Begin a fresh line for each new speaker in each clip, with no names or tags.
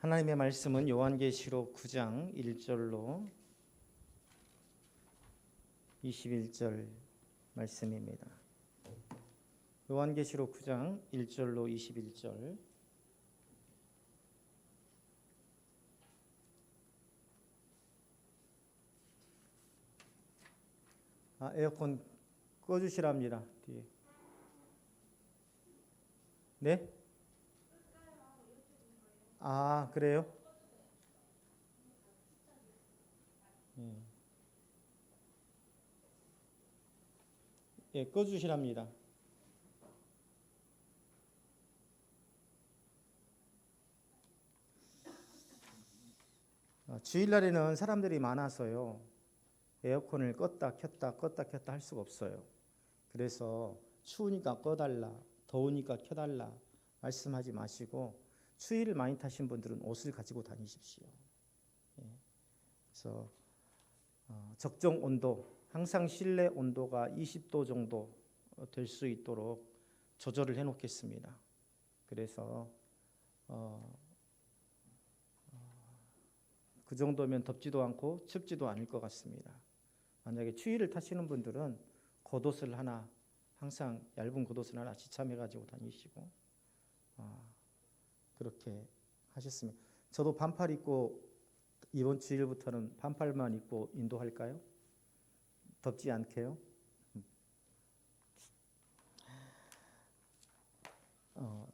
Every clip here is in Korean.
하나님의 말씀은 요한계시록 9장 1절로 21절 말씀입니다. 요한계시록 9장 1절로 21절. 에어컨 꺼주시랍니다. 뒤에. 네? 그래요? 예, 꺼주시랍니다. 주일날에는 사람들이 많아서요. 에어컨을 껐다 켰다 할 수가 없어요. 그래서 추우니까 꺼달라, 더우니까 켜달라 말씀하지 마시고 추위를 많이 타신 분들은 옷을 가지고 다니십시오. 그래서 적정 온도, 항상 실내 온도가 20도 정도 될 수 있도록 조절을 해놓겠습니다. 그래서 그 정도면 덥지도 않고 춥지도 않을 것 같습니다. 만약에 추위를 타시는 분들은 겉옷을 하나, 항상 얇은 겉옷을 하나 지참해 가지고 다니시고 그렇게 하셨습니다. 저도 반팔 입고 이번 주일부터는 반팔만 입고 인도할까요? 덥지 않게요?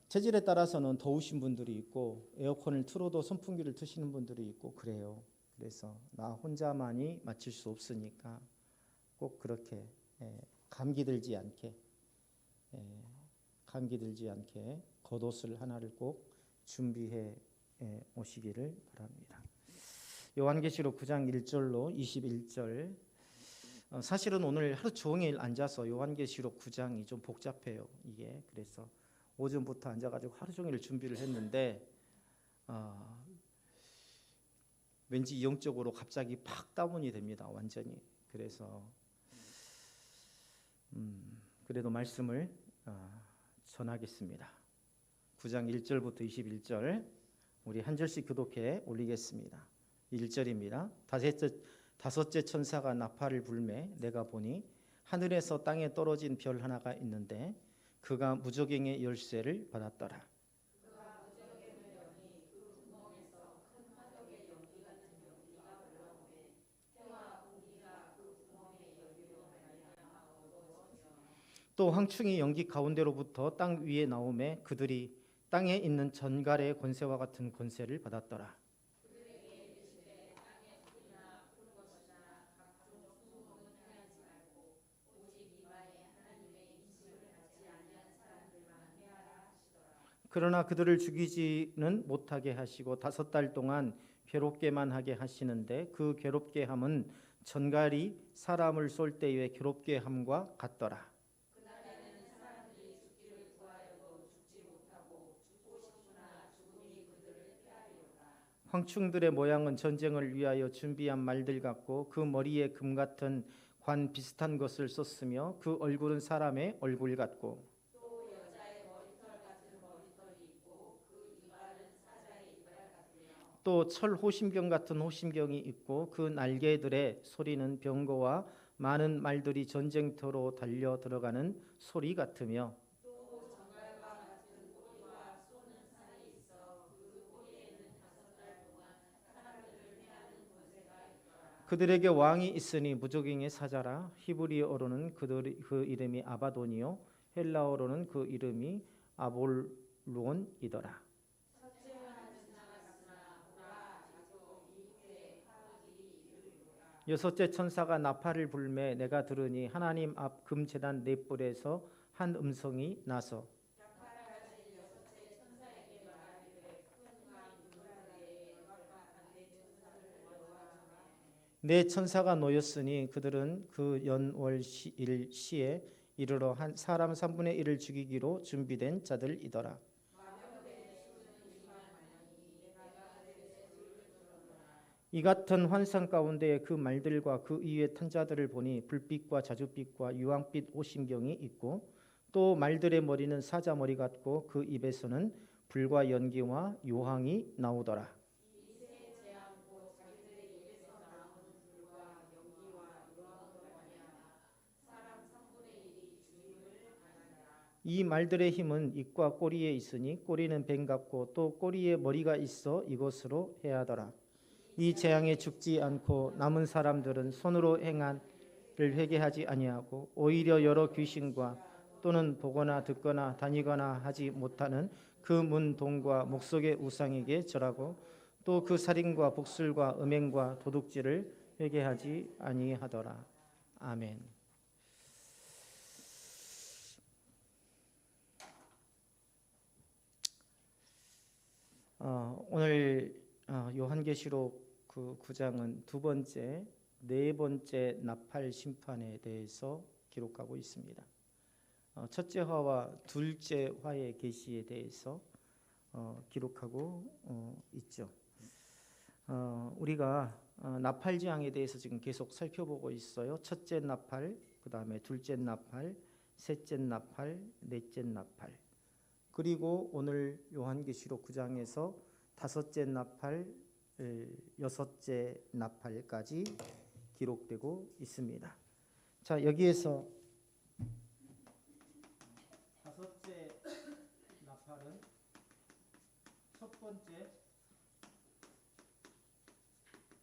체질에 따라서는 더우신 분들이 있고 에어컨을 틀어도 선풍기를 트시는 분들이 있고 그래요. 그래서 나 혼자만이 맞출 수 없으니까 꼭 그렇게 감기 들지 않게 겉옷을 하나를 꼭 준비해 오시기를 바랍니다. 요한계시록 9장 1절로 21절. 사실은 오늘 하루 종일 앉아서 요한계시록 9장이 좀 복잡해요. 이게 그래서 오전부터 앉아가지고 하루 종일 준비를 했는데 왠지 영적으로 갑자기 팍 다운이 됩니다. 완전히. 그래서 그래도 말씀을 전하겠습니다. 9장 1절부터 21절 우리 한 절씩 교독해 올리겠습니다. 1절입니다. 다섯째 천사가 나팔을 불매 내가 보니 하늘에서 땅에 떨어진 별 하나가 있는데 그가 무저갱의 열쇠를 받았더라. 또 황충이 연기 가운데로부터 땅 위에 나오매 그들이 땅에 있는 전갈의 권세와 같은 권세를 받았더라. 그러나 그들을 죽이지는 못하게 하시고 5달 동안 괴롭게만 하게 하시는데 그 괴롭게 함은 전갈이 사람을 쏠 때의 괴롭게 함과 같더라. 황충들의 모양은 전쟁을 위하여 준비한 말들 같고 그 머리에 금 같은 관 비슷한 것을 썼으며 그 얼굴은 사람의 얼굴 같고 또 철 호심경 같은 호심경이 있고 그 날개들의 소리는 병거와 많은 말들이 전쟁터로 달려 들어가는 소리 같으며 그들에게 왕이 있으니 무저갱의 사자라. 히브리어로는 그 이름이 아바돈이요 헬라어로는 그 이름이 아볼론이더라. 여섯째 천사가 나팔을 불매 내가 들으니 하나님 앞 금제단 네 뿔에서 한 음성이 나서 네 천사가 놓였으니 그들은 그 연월일 시에 이르러 한 사람 3분의 1을 죽이기로 준비된 자들이더라. 이 같은 환상 가운데 그 말들과 그 이후의 탄자들을 보니 불빛과 자줏빛과 유황빛 오심경이 있고 또 말들의 머리는 사자 머리 같고 그 입에서는 불과 연기와 요항이 나오더라. 이 말들의 힘은 입과 꼬리에 있으니 꼬리는 뱀 같고 또 꼬리에 머리가 있어 이것으로 해하더라. 이 재앙에 죽지 않고 남은 사람들은 손으로 행한 를 회개하지 아니하고 오히려 여러 귀신과 또는 보거나 듣거나 다니거나 하지 못하는 그 문동과 목석의 우상에게 절하고 또 그 살인과 복술과 음행과 도둑질을 회개하지 아니하더라. 아멘. 오늘 요한계시록 그 9장은 두 번째, 네 번째 나팔 심판에 대해서 기록하고 있습니다. 첫째 화와 둘째 화의 계시에 대해서 기록하고 있죠. 우리가 나팔 재앙에 대해서 지금 계속 살펴보고 있어요. 첫째 나팔, 그 다음에 둘째 나팔, 셋째 나팔, 넷째 나팔. 그리고 오늘 요한계시록 9장에서 다섯째 나팔, 여섯째 나팔까지 기록되고 있습니다. 자, 여기에서 다섯째 나팔은 첫 번째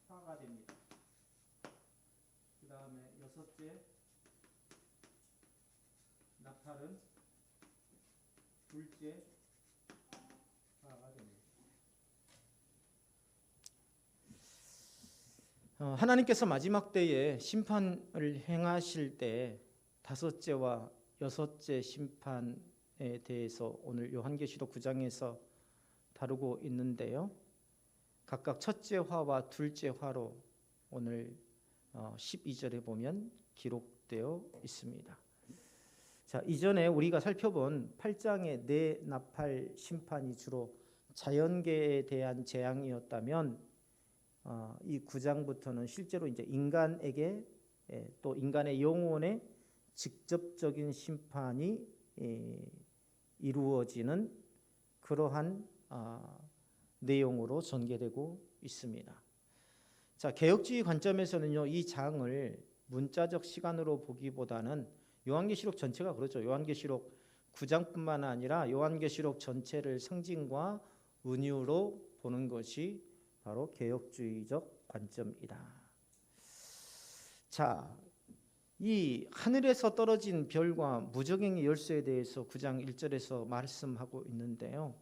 화가 됩니다. 그 다음에 여섯째 나팔은 둘째 화가 됩니다. 하나님께서 마지막 때에 심판을 행하실 때 다섯째와 여섯째 심판에 대해서 오늘 요한계시록 9장에서 다루고 있는데요. 각각 첫째 화와 둘째 화로 오늘 12절에 보면 기록되어 있습니다. 자, 이전에 우리가 살펴본 8장의 네 나팔 심판이 주로 자연계에 대한 재앙이었다면 이 9장부터는 실제로 이제 인간에게 또 인간의 영혼에 직접적인 심판이 이루어지는 그러한 내용으로 전개되고 있습니다. 자, 개혁주의 관점에서는요, 이 장을 문자적 시간으로 보기보다는 요한계시록 전체가 그렇죠. 요한계시록 9장뿐만 아니라 요한계시록 전체를 상징과 은유로 보는 것이 바로 개혁주의적 관점이다. 자, 이 하늘에서 떨어진 별과 무저갱의 열쇠에 대해서 9장 1절에서 말씀하고 있는데요.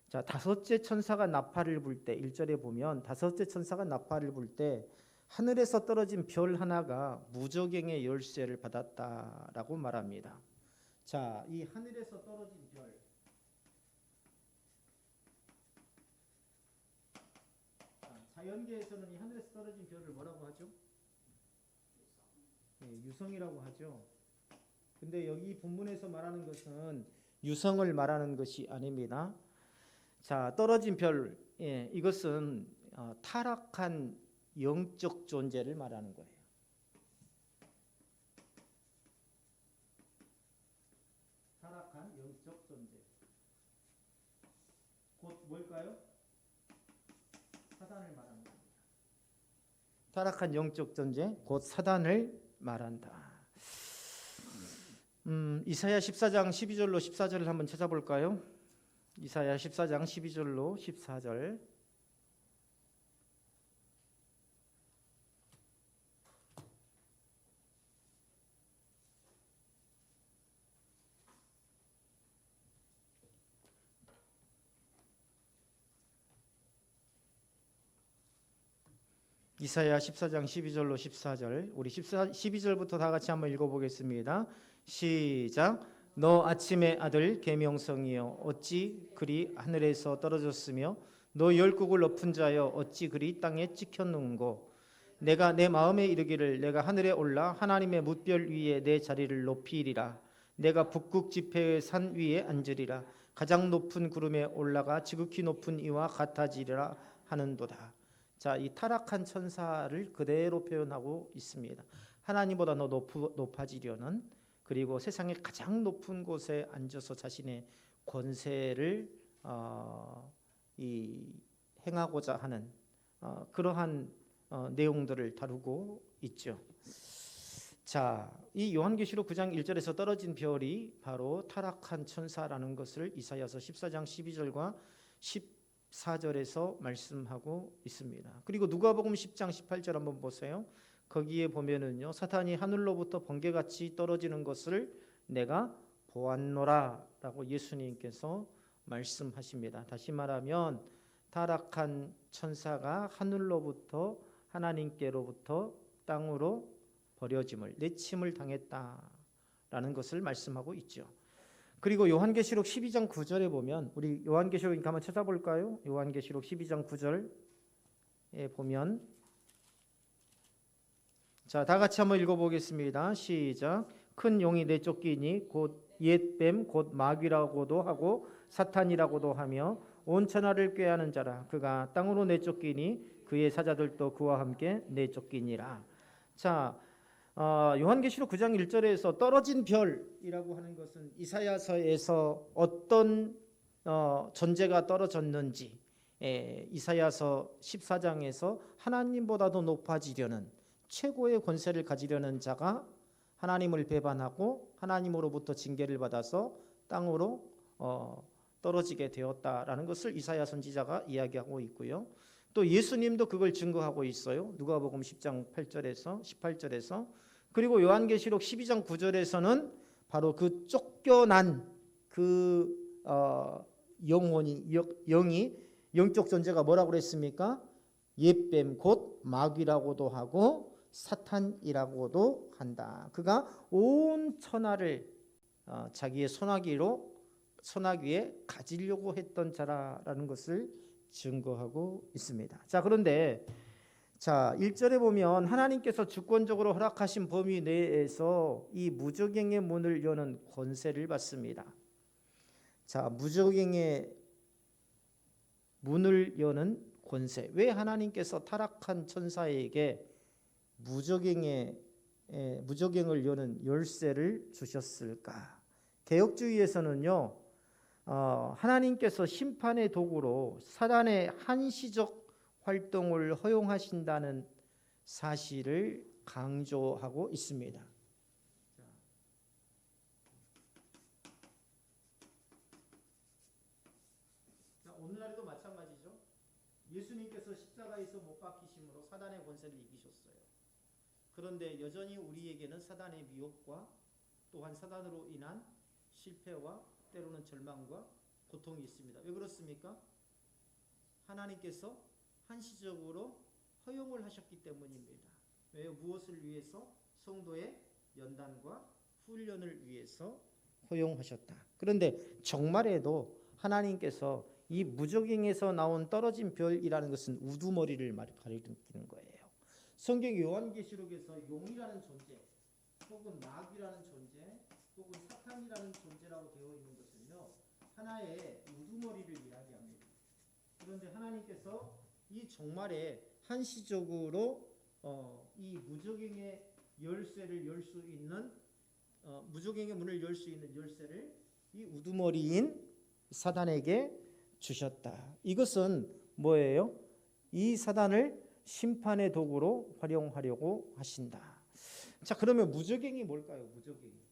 자, 다섯째 천사가 나팔을 불 때 1절에 보면 다섯째 천사가 나팔을 불 때 하늘에서 떨어진 별 하나가 무저갱의 열쇠를 받았다라고 말합니다. 자, 이 하늘에서 떨어진 별, 자연계에서는 이 하늘에서 떨어진 별을 뭐라고 하죠? 유성이라고 하죠. 근데 여기 본문에서 말하는 것은 유성을 말하는 것이 아닙니다. 자, 떨어진 별, 이것은 타락한 영적 존재를 말하는 거예요. 타락한 영적 존재. 곧 뭘까요? 사단을 말하는 겁니다. 타락한 영적 존재, 곧 사단을 말한다. 이사야 14장 12절로 14절을 한번 찾아볼까요? 이사야 14장 12절로 14절. 이사야 14장 12절로 14절. 우리 12절부터 다 같이 한번 읽어보겠습니다. 시작. 너 아침의 아들 계명성이여 어찌 그리 하늘에서 떨어졌으며 너 열국을 엎은 자여 어찌 그리 땅에 찍혔는고. 내가 내 마음에 이르기를 내가 하늘에 올라 하나님의 뭇별 위에 내 자리를 높이리라. 내가 북극 지폐의 산 위에 앉으리라. 가장 높은 구름에 올라가 지극히 높은 이와 같아지리라 하는도다. 자, 이 타락한 천사를 그대로 표현하고 있습니다. 하나님보다 더 높아지려는, 그리고 세상의 가장 높은 곳에 앉아서 자신의 권세를 이 행하고자 하는 그러한 내용들을 다루고 있죠. 자, 이 요한계시록 9장 1절에서 떨어진 별이 바로 타락한 천사라는 것을 이사야서 14장 12절과 14절에서 말씀하고 있습니다. 그리고 누가복음 10장 18절 한번 보세요. 거기에 보면은요, 사탄이 하늘로부터 번개같이 떨어지는 것을 내가 보았노라라고 예수님께서 말씀하십니다. 다시 말하면 타락한 천사가 하늘로부터 하나님께로부터 땅으로 버려짐을, 내침을 당했다라는 것을 말씀하고 있죠. 그리고 요한계시록 12장 9절에 보면, 우리 요한계시록 한번 찾아볼까요? 요한계시록 12장 9절에 보면, 자, 다 같이 한번 읽어보겠습니다. 시작. 큰 용이 내쫓기니 곧 옛뱀 곧 마귀라고도 하고 사탄이라고도 하며 온 천하를 꾀하는 자라. 그가 땅으로 내쫓기니 그의 사자들도 그와 함께 내쫓기니라. 자, 요한계시록 9장 1절에서 떨어진 별이라고 하는 것은 이사야서에서 어떤 존재가 떨어졌는지, 이사야서 14장에서 하나님보다도 높아지려는, 최고의 권세를 가지려는 자가 하나님을 배반하고 하나님으로부터 징계를 받아서 땅으로 떨어지게 되었다라는 것을 이사야 선지자가 이야기하고 있고요. 또 예수님도 그걸 증거하고 있어요. 누가복음 10장 8절에서 18절에서. 그리고 요한계시록 12장 9절에서는 바로 그 쫓겨난 그 영이 영적 존재가 뭐라고 그랬습니까? 옛뱀 곧 마귀라고도 하고 사탄이라고도 한다. 그가 온 천하를 자기의 소나기에 가지려고 했던 자라는 것을 증거하고 있습니다. 자, 그런데 1절에 보면 하나님께서 주권적으로 허락하신 범위 내에서 이 무저갱의 문을 여는 권세를 받습니다. 자, 무저갱의 문을 여는 권세. 왜 하나님께서 타락한 천사에게 무저갱을 여는 열쇠를 주셨을까? 개혁주의에서는요, 하나님께서 심판의 도구로 사단의 한시적 활동을 허용하신다는 사실을 강조하고 있습니다. 오늘날에도 마찬가지죠. 예수님께서 십자가에서 못 박히심으로 사단의 권세를 이기셨어요. 그런데 여전히 우리에게는 사단의 미혹과 또한 사단으로 인한 실패와 때로는 절망과 고통이 있습니다. 왜 그렇습니까? 하나님께서 한시적으로 허용을 하셨기 때문입니다. 왜? 무엇을 위해서? 성도의 연단과 훈련을 위해서 허용하셨다. 그런데 정말에도 하나님께서 이 무저갱에서 나온 떨어진 별이라는 것은 우두머리를 가리키는 거예요. 성경 요한계시록에서 용이라는 존재, 혹은 마귀라는 존재, 혹은 사탄이라는 존재라고 되어 있는 것은요, 하나의 우두머리를 이야기합니다. 그런데 하나님께서 이 종말에 한시적으로 이 무저갱의 열쇠를 열 수 있는, 무저갱의 문을 열 수 있는 열쇠를 이 우두머리인 사단에게 주셨다. 이것은 뭐예요? 이 사단을 심판의 도구로 활용하려고 하신다. 자, 그러면 무저갱이 뭘까요? 무저갱이.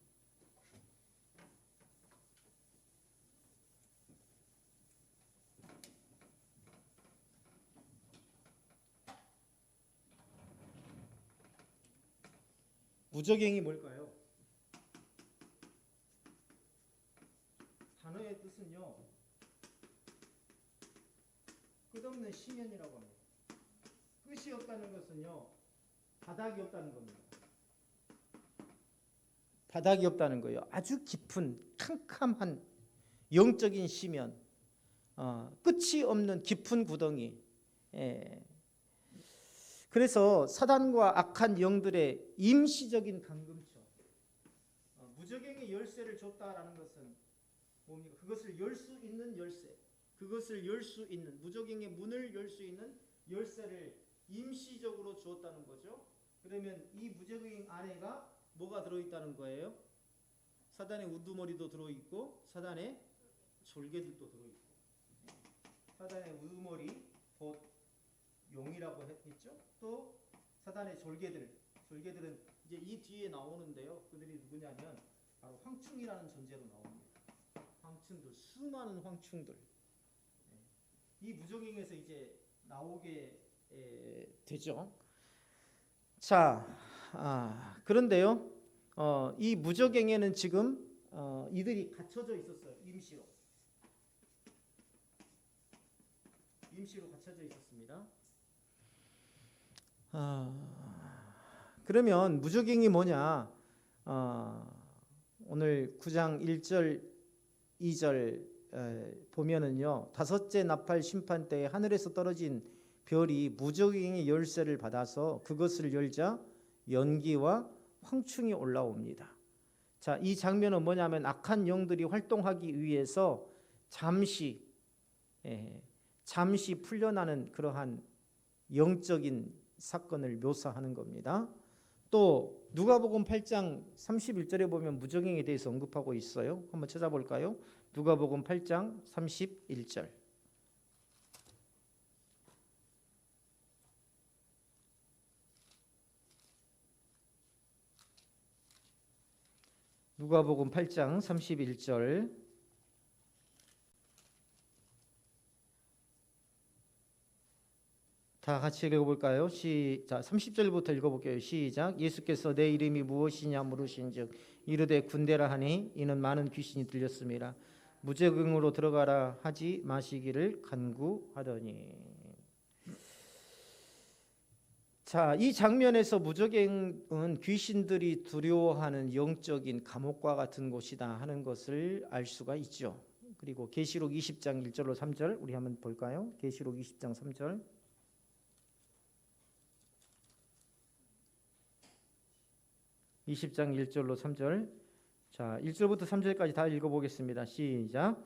무저갱이 뭘까요? 단어의 뜻은요, 끝없는 심연이라고 합니다. 끝이 없다는 것은요, 바닥이 없다는 겁니다. 바닥이 없다는 거예요. 아주 깊은 캄캄한 영적인 심연, 끝이 없는 깊은 구덩이. 그래서 사단과 악한 영들의 임시적인 감금처. 무저갱의 열쇠를 줬다라는 것은 뭡니까? 그것을 열 수 있는 열쇠, 그것을 열 수 있는, 무저갱의 문을 열 수 있는 열쇠를 임시적으로 주었다는 거죠. 그러면 이 무저갱 안에가 뭐가 들어있다는 거예요? 사단의 우두머리도 들어있고 사단의 졸개들도 들어있고. 사단의 우두머리 곧 용이라고 했죠. 또 사단의 졸개들은 이제 이 뒤에 나오는데요. 그들이 누구냐면 바로 황충이라는 존재로 나옵니다. 황충들, 수많은 황충들. 이 무적행에서 이제 나오게 되죠. 자, 그런데요, 이 무적행에는 지금 이들이 갇혀져 있었어요. 임시로 갇혀져 있었습니다. 그러면 무적행이 뭐냐? 오늘 9장 1절 2절 보면은요, 다섯째 나팔 심판 때에 하늘에서 떨어진 별이 무적행의 열쇠를 받아서 그것을 열자 연기와 황충이 올라옵니다. 자, 이 장면은 뭐냐면 악한 영들이 활동하기 위해서 잠시 풀려나는 그러한 영적인 사건을 묘사하는 겁니다. 또 누가복음 8장 31절에 보면 무적행에 대해서 언급하고 있어요. 한번 찾아볼까요? 누가복음 8장 31절. 누가복음 8장 31절. 다 같이 읽어볼까요? 시작. 30절부터 읽어볼게요. 시작. 예수께서 내 이름이 무엇이냐 물으신즉 이르되 군대라 하니 이는 많은 귀신이 들렸습니다. 무적응으로 들어가라 하지 마시기를 간구하더니. 자, 이 장면에서 무적행은 귀신들이 두려워하는 영적인 감옥과 같은 곳이다 하는 것을 알 수가 있죠. 그리고 계시록 20장 1절로 3절 우리 한번 볼까요? 계시록 20장 3절. (20장 1절로 3절) 자, 1절부터 3절까지 다 읽어보겠습니다. 시작.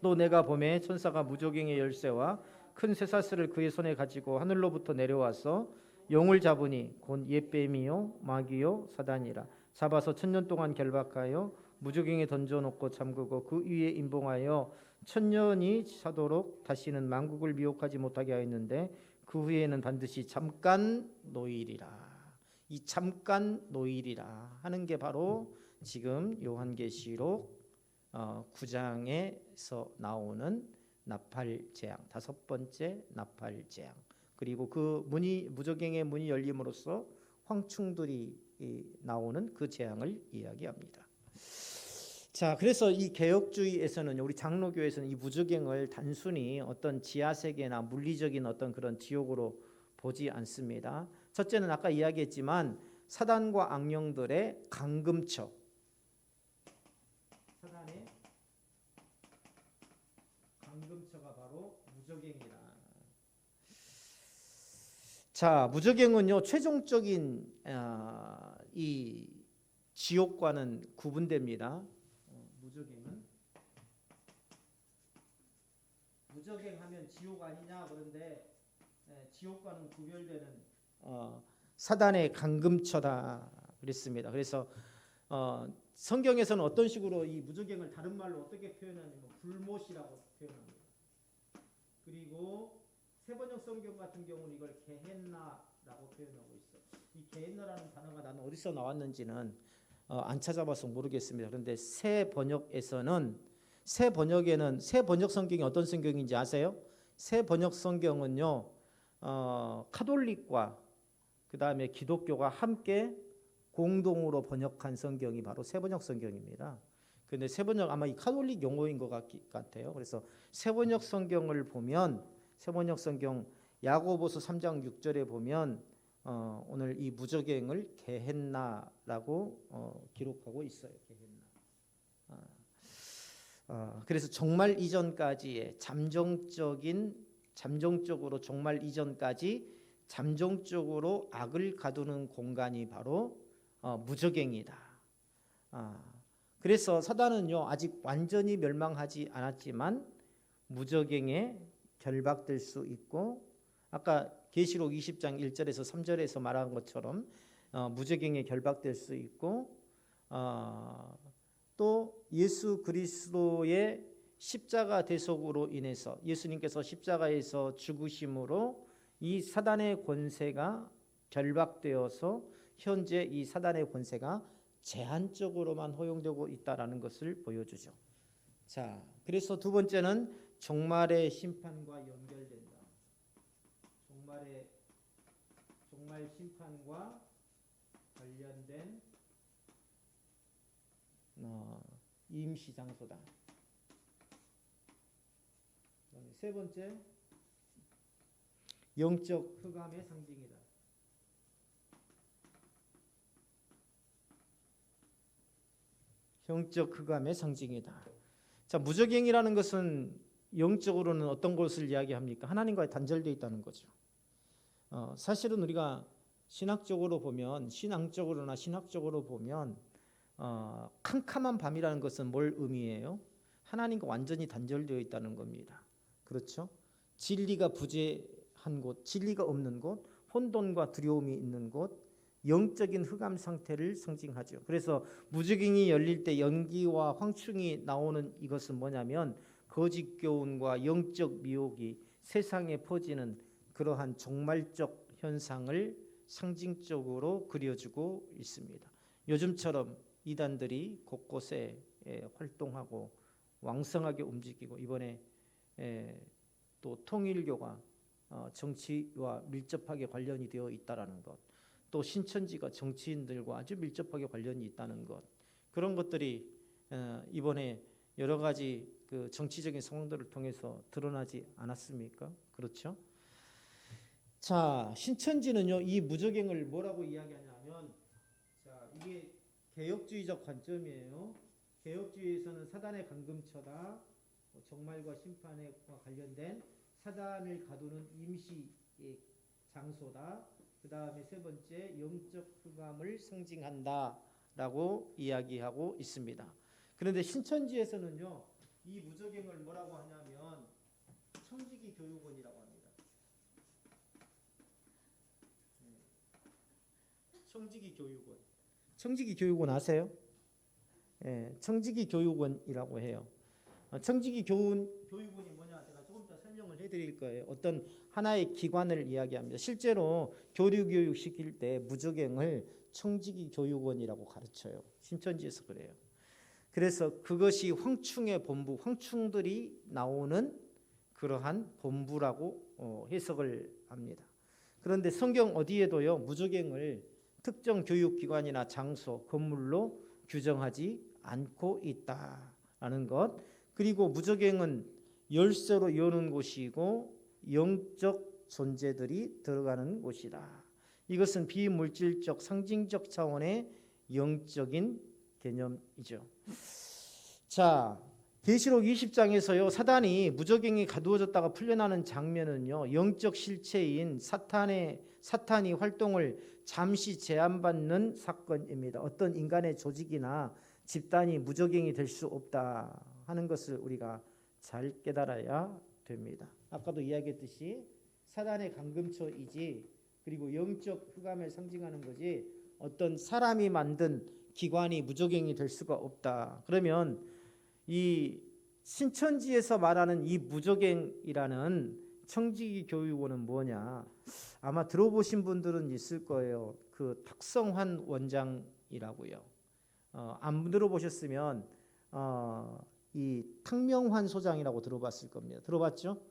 또 내가 보매 천사가 무적행의 열쇠와 큰 쇠사슬을 그의 손에 가지고 하늘로부터 내려와서 용을 잡으니 곧 옛뱀이요 마귀요 사단이라 잡아서 1000년 동안 결박하여 무적행에 던져놓고 잠그고 그 위에 임봉하여 1000년이 차도록 다시는 만국을 미혹하지 못하게 하였는데 그 후에는 반드시 잠깐 노일이라. 이 잠깐 노일이라 하는 게 바로 지금 요한계시록 9장에서 나오는 나팔재앙, 다섯 번째 나팔재앙. 그리고 그 무적행의 문이 열림으로써 황충들이 나오는 그 재앙을 이야기합니다. 자, 그래서 이 개혁주의에서는, 우리 장로교에서는 이 무적행을 단순히 어떤 지하세계나 물리적인 어떤 그런 지옥으로 보지 않습니다. 첫째는 아까 이야기했지만 사단과 악령들의 감금처, 사단의 감금처가 바로 무적행이다. 자, 무적행은요 최종적인 이 지옥과는 구분됩니다. 무적행하면 지옥 아니냐, 그런데 지옥과는 구별되는 사단의 감금처다 그랬습니다. 그래서 성경에서는 어떤 식으로 이 무적행을 다른 말로 어떻게 표현하냐면 불못이라고 표현합니다. 그리고 세번역 성경 같은 경우는 이걸 게헨나라고 표현하고 있어. 이 게헨나라는 단어가 나는 어디서 나왔는지는 안 찾아봐서 모르겠습니다. 그런데 새 번역에는 새 번역 성경이 어떤 성경인지 아세요? 새 번역 성경은요 카톨릭과 그 다음에 기독교가 함께 공동으로 번역한 성경이 바로 새 번역 성경입니다. 그런데 새 번역 아마 이 카톨릭 용어인 것 같아요. 그래서 새 번역 성경을 보면 새 번역 성경 야고보서 3장 6절에 보면 오늘 이 무적행을 게헨나라고 기록하고 있어요. 게헨나. 그래서 종말 이전까지의 잠정적으로 종말 이전까지 잠정적으로 악을 가두는 공간이 바로 무적행이다. 그래서 사단은요 아직 완전히 멸망하지 않았지만 무적행에 결박될 수 있고, 아까 계시록 20장 1절에서 3절에서 말한 것처럼 무적행에 결박될 수 있고, 또 예수 그리스도의 십자가 대속으로 인해서 예수님께서 십자가에서 죽으심으로 이 사단의 권세가 결박되어서 현재 이 사단의 권세가 제한적으로만 허용되고 있다라는 것을 보여주죠. 자, 그래서 두 번째는 종말의 심판과 연결된다. 종말 심판과 관련된 임시 장소다. 세 번째, 영적 흑암의 상징이다. 영적 흑암의 상징이다. 자, 무저갱이라는 것은 영적으로는 어떤 것을 이야기합니까? 하나님과의 단절되어 있다는 거죠. 사실은 우리가 신앙적으로 보면 캄캄한 밤이라는 것은 뭘 의미해요? 하나님과 완전히 단절되어 있다는 겁니다. 그렇죠? 진리가 부재한 곳, 진리가 없는 곳, 혼돈과 두려움이 있는 곳, 영적인 흑암 상태를 상징하죠. 그래서 무저갱이 열릴 때 연기와 황충이 나오는 이것은 뭐냐면 거짓 교훈과 영적 미혹이 세상에 퍼지는 그러한 종말적 현상을 상징적으로 그려주고 있습니다. 요즘처럼 이단들이 곳곳에 활동하고 왕성하게 움직이고 이번에 또 통일교가 정치와 밀접하게 관련이 되어 있다라는 것, 또 신천지가 정치인들과 아주 밀접하게 관련이 있다는 것, 그런 것들이 이번에 여러 가지 그 정치적인 상황들을 통해서 드러나지 않았습니까? 그렇죠? 자, 신천지는요 이 무저갱을 뭐라고 이야기하냐면, 자, 이게 개혁주의적 관점이에요. 개혁주의에서는 사단의 감금처다, 종말과 심판과 관련된 사단을 가두는 임시 장소다. 그 다음에 세 번째, 영적 흑암을 상징한다라고 이야기하고 있습니다. 그런데 신천지에서는요 이 무저갱을 뭐라고 하냐면 청지기 교육원이라고 합니다. 청지기 교육원. 청지기 교육원 아세요? 청지기 교육원이라고 해요. 청지기 교육원이 뭐냐 제가 조금 더 설명을 해드릴 거예요. 어떤 하나의 기관을 이야기합니다. 실제로 교류 시킬 때 무저갱을 청지기 교육원이라고 가르쳐요. 신천지에서 그래요. 그래서 그것이 본부, 황충들이 나오는 그러한 본부라고 해석을 합니다. 그런데 성경 어디에도요 무저갱을 특정 교육기관이나 장소, 건물로 규정하지 않고 있다라는 것. 그리고 무저갱은 열쇠로 여는 곳이고 영적 존재들이 들어가는 곳이다. 이것은 비물질적 상징적 차원의 영적인 개념이죠. 자, 계시록 20장에서요 사단이 무저갱이 가두어졌다가 풀려나는 장면은요 영적 실체인 사탄이 활동을 잠시 제한받는 사건입니다. 어떤 인간의 조직이나 집단이 무저갱이 될 수 없다 하는 것을 우리가 잘 깨달아야 됩니다. 아까도 이야기했듯이 사단의 감금처이지, 그리고 영적 흑암을 상징하는 거지 어떤 사람이 만든 기관이 무저갱이 될 수가 없다. 그러면 이 신천지에서 말하는 이 무저갱이라는 청지기 교육원은 뭐냐? 아마 들어보신 분들은 있을 거예요. 그 탁성환 원장이라고요. 안 들어보셨으면 이 탁명환 소장이라고 들어봤을 겁니다. 들어봤죠?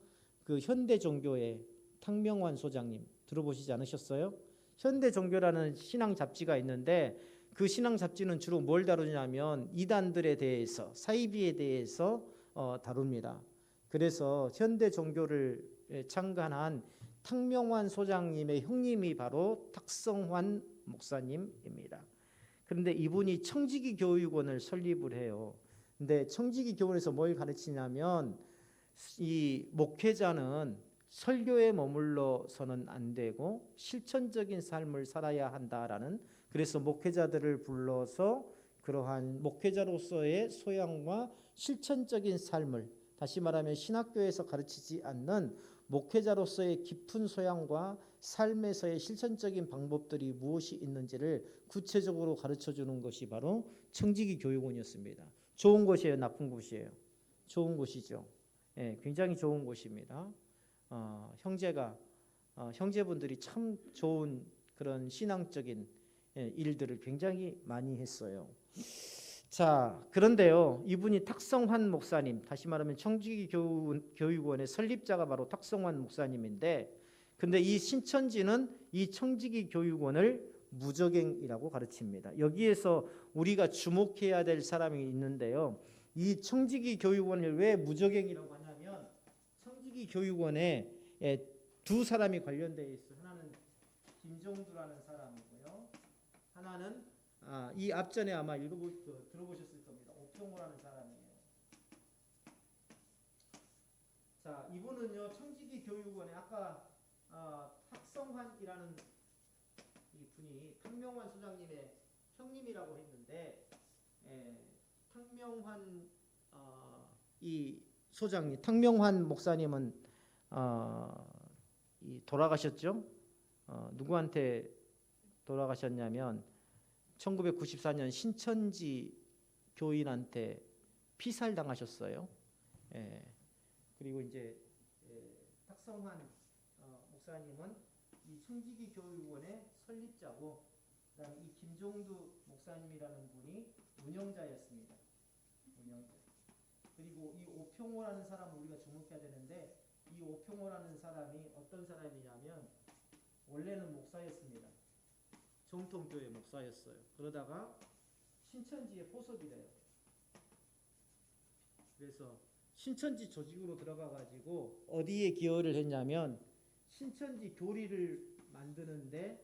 그 현대 종교의 탁명환 소장님 들어보시지 않으셨어요? 현대 종교라는 신앙 잡지가 있는데 그 신앙 잡지는 주로 뭘 다루냐면 이단들에 대해서, 사이비에 대해서 다룹니다. 그래서 현대 종교를 창간한 탁명환 소장님의 형님이 바로 탁성환 목사님입니다. 그런데 이분이 청지기 교육원을 설립을 해요. 근데 청지기 교원에서 뭘 가르치냐면 이 목회자는 설교에 머물러서는 안 되고 실천적인 삶을 살아야 한다라는, 그래서 목회자들을 불러서 그러한 목회자로서의 소양과 실천적인 삶을, 다시 말하면 신학교에서 가르치지 않는 목회자로서의 깊은 소양과 삶에서의 실천적인 방법들이 무엇이 있는지를 구체적으로 가르쳐주는 것이 바로 청지기 교육원이었습니다. 좋은 곳이에요, 나쁜 곳이에요? 좋은 곳이죠. 예, 굉장히 좋은 곳입니다. 형제분들이 참 좋은 그런 신앙적인 일들을 굉장히 많이 했어요. 자, 그런데요, 이분이 탁성환 목사님, 다시 말하면 청지기 교육원의 설립자가 바로 탁성환 목사님인데, 근데 이 신천지는 이 청지기 교육원을 무적행이라고 가르칩니다. 여기에서 우리가 주목해야 될 사람이 있는데요, 이 청지기 교육원을 왜 무적행이라고 하냐면, 청지기 교육원에 두 사람이 관련되어 있어요. 하나는 김종두라는 사람이고요, 하나는 이 앞전에 아마 들어보셨을 겁니다. 오평호라는 사람이에요. 자, 이분은요, 청지기 교육원에 아까 탁성환이라는 이 분이 탁명환 소장님의 형님이라고 했는데, 탁명환 이 소장님, 탁명환 목사님은 돌아가셨죠? 누구한테 돌아가셨냐면 1994년 신천지 교인한테 피살당하셨어요. 그리고 이제 탁성환 목사님은 이 청지기 교육원의 설립자고, 그다음에 이 김종두 목사님이라는 분이 운영자였습니다. 운영자. 그리고 이 오평호라는 사람을 우리가 주목해야 되는데, 이 오평호라는 사람이 어떤 사람이냐면 원래는 목사였습니다. 정통교회 목사였어요. 그러다가 신천지에 포섭이 돼요. 그래서 신천지 조직으로 들어가 가지고 어디에 기여를 했냐면 신천지 교리를 만드는데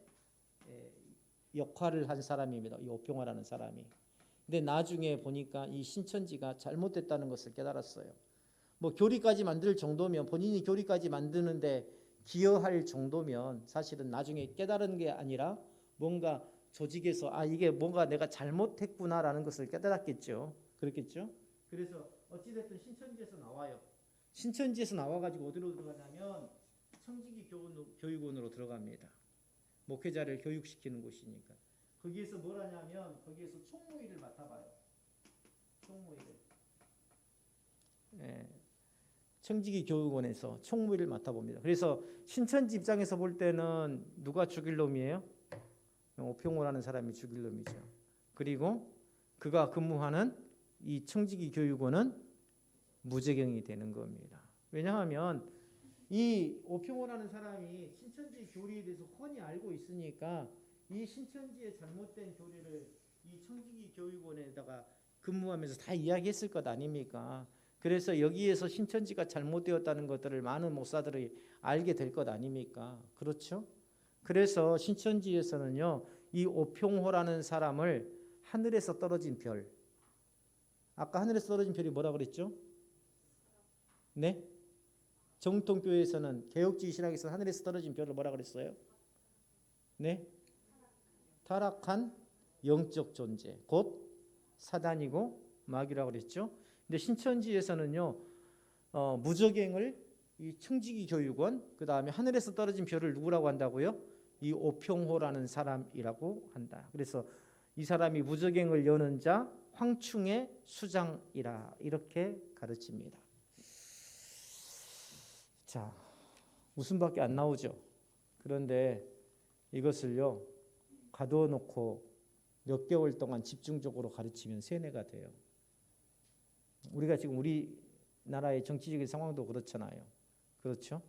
역할을 한 사람입니다. 이 오평화라는 사람이. 근데 나중에 보니까 이 신천지가 잘못됐다는 것을 깨달았어요. 뭐 교리까지 만들 정도면, 본인이 교리까지 만드는데 기여할 정도면 사실은 나중에 깨달은 게 아니라 뭔가 조직에서 이게 뭔가 내가 잘못했구나라는 것을 깨달았겠죠. 그렇겠죠. 그래서 어찌됐든 신천지에서 나와요. 신천지에서 나와가지고 어디로 들어가냐면 청지기 교육원으로 들어갑니다. 목회자를 교육시키는 곳이니까. 거기에서 뭘 하냐면 거기에서 총무일을 맡아봐요. 총무일을. 청지기 교육원에서 총무일을 맡아봅니다. 그래서 신천지 입장에서 볼 때는 누가 죽일 놈이에요? 오평호라는 사람이 죽일 놈이죠. 그리고 그가 근무하는 이 청지기 교육원은 무적행이 되는 겁니다. 왜냐하면 이 오평호라는 사람이 신천지 교리에 대해서 훤히 알고 있으니까 이 신천지의 잘못된 교리를 이 청지기 교육원에다가 근무하면서 다 이야기했을 것 아닙니까? 그래서 여기에서 신천지가 잘못되었다는 것들을 많은 목사들이 알게 될 것 아닙니까? 그렇죠? 그래서 신천지에서는요, 이 오평호라는 사람을 하늘에서 떨어진 별, 아까 하늘에서 떨어진 별이 뭐라 그랬죠? 네? 정통교회에서는 개혁주의 신학에서 하늘에서 떨어진 별을 뭐라 그랬어요? 네? 타락한 영적 존재, 곧 사단이고 마귀라고 그랬죠. 근데 신천지에서는요, 무적행을 이 청지기 교육원, 그 다음에 하늘에서 떨어진 별을 누구라고 한다고요? 이 오평호라는 사람이라고 한다. 그래서 이 사람이 무적행을 여는 자, 황충의 수장이라 이렇게 가르칩니다. 자, 웃음밖에 안 나오죠. 그런데 이것을요, 가두어 놓고 몇 개월 동안 집중적으로 가르치면 세뇌가 돼요. 우리가 지금 우리나라의 정치적인 상황도 그렇잖아요. 그렇죠?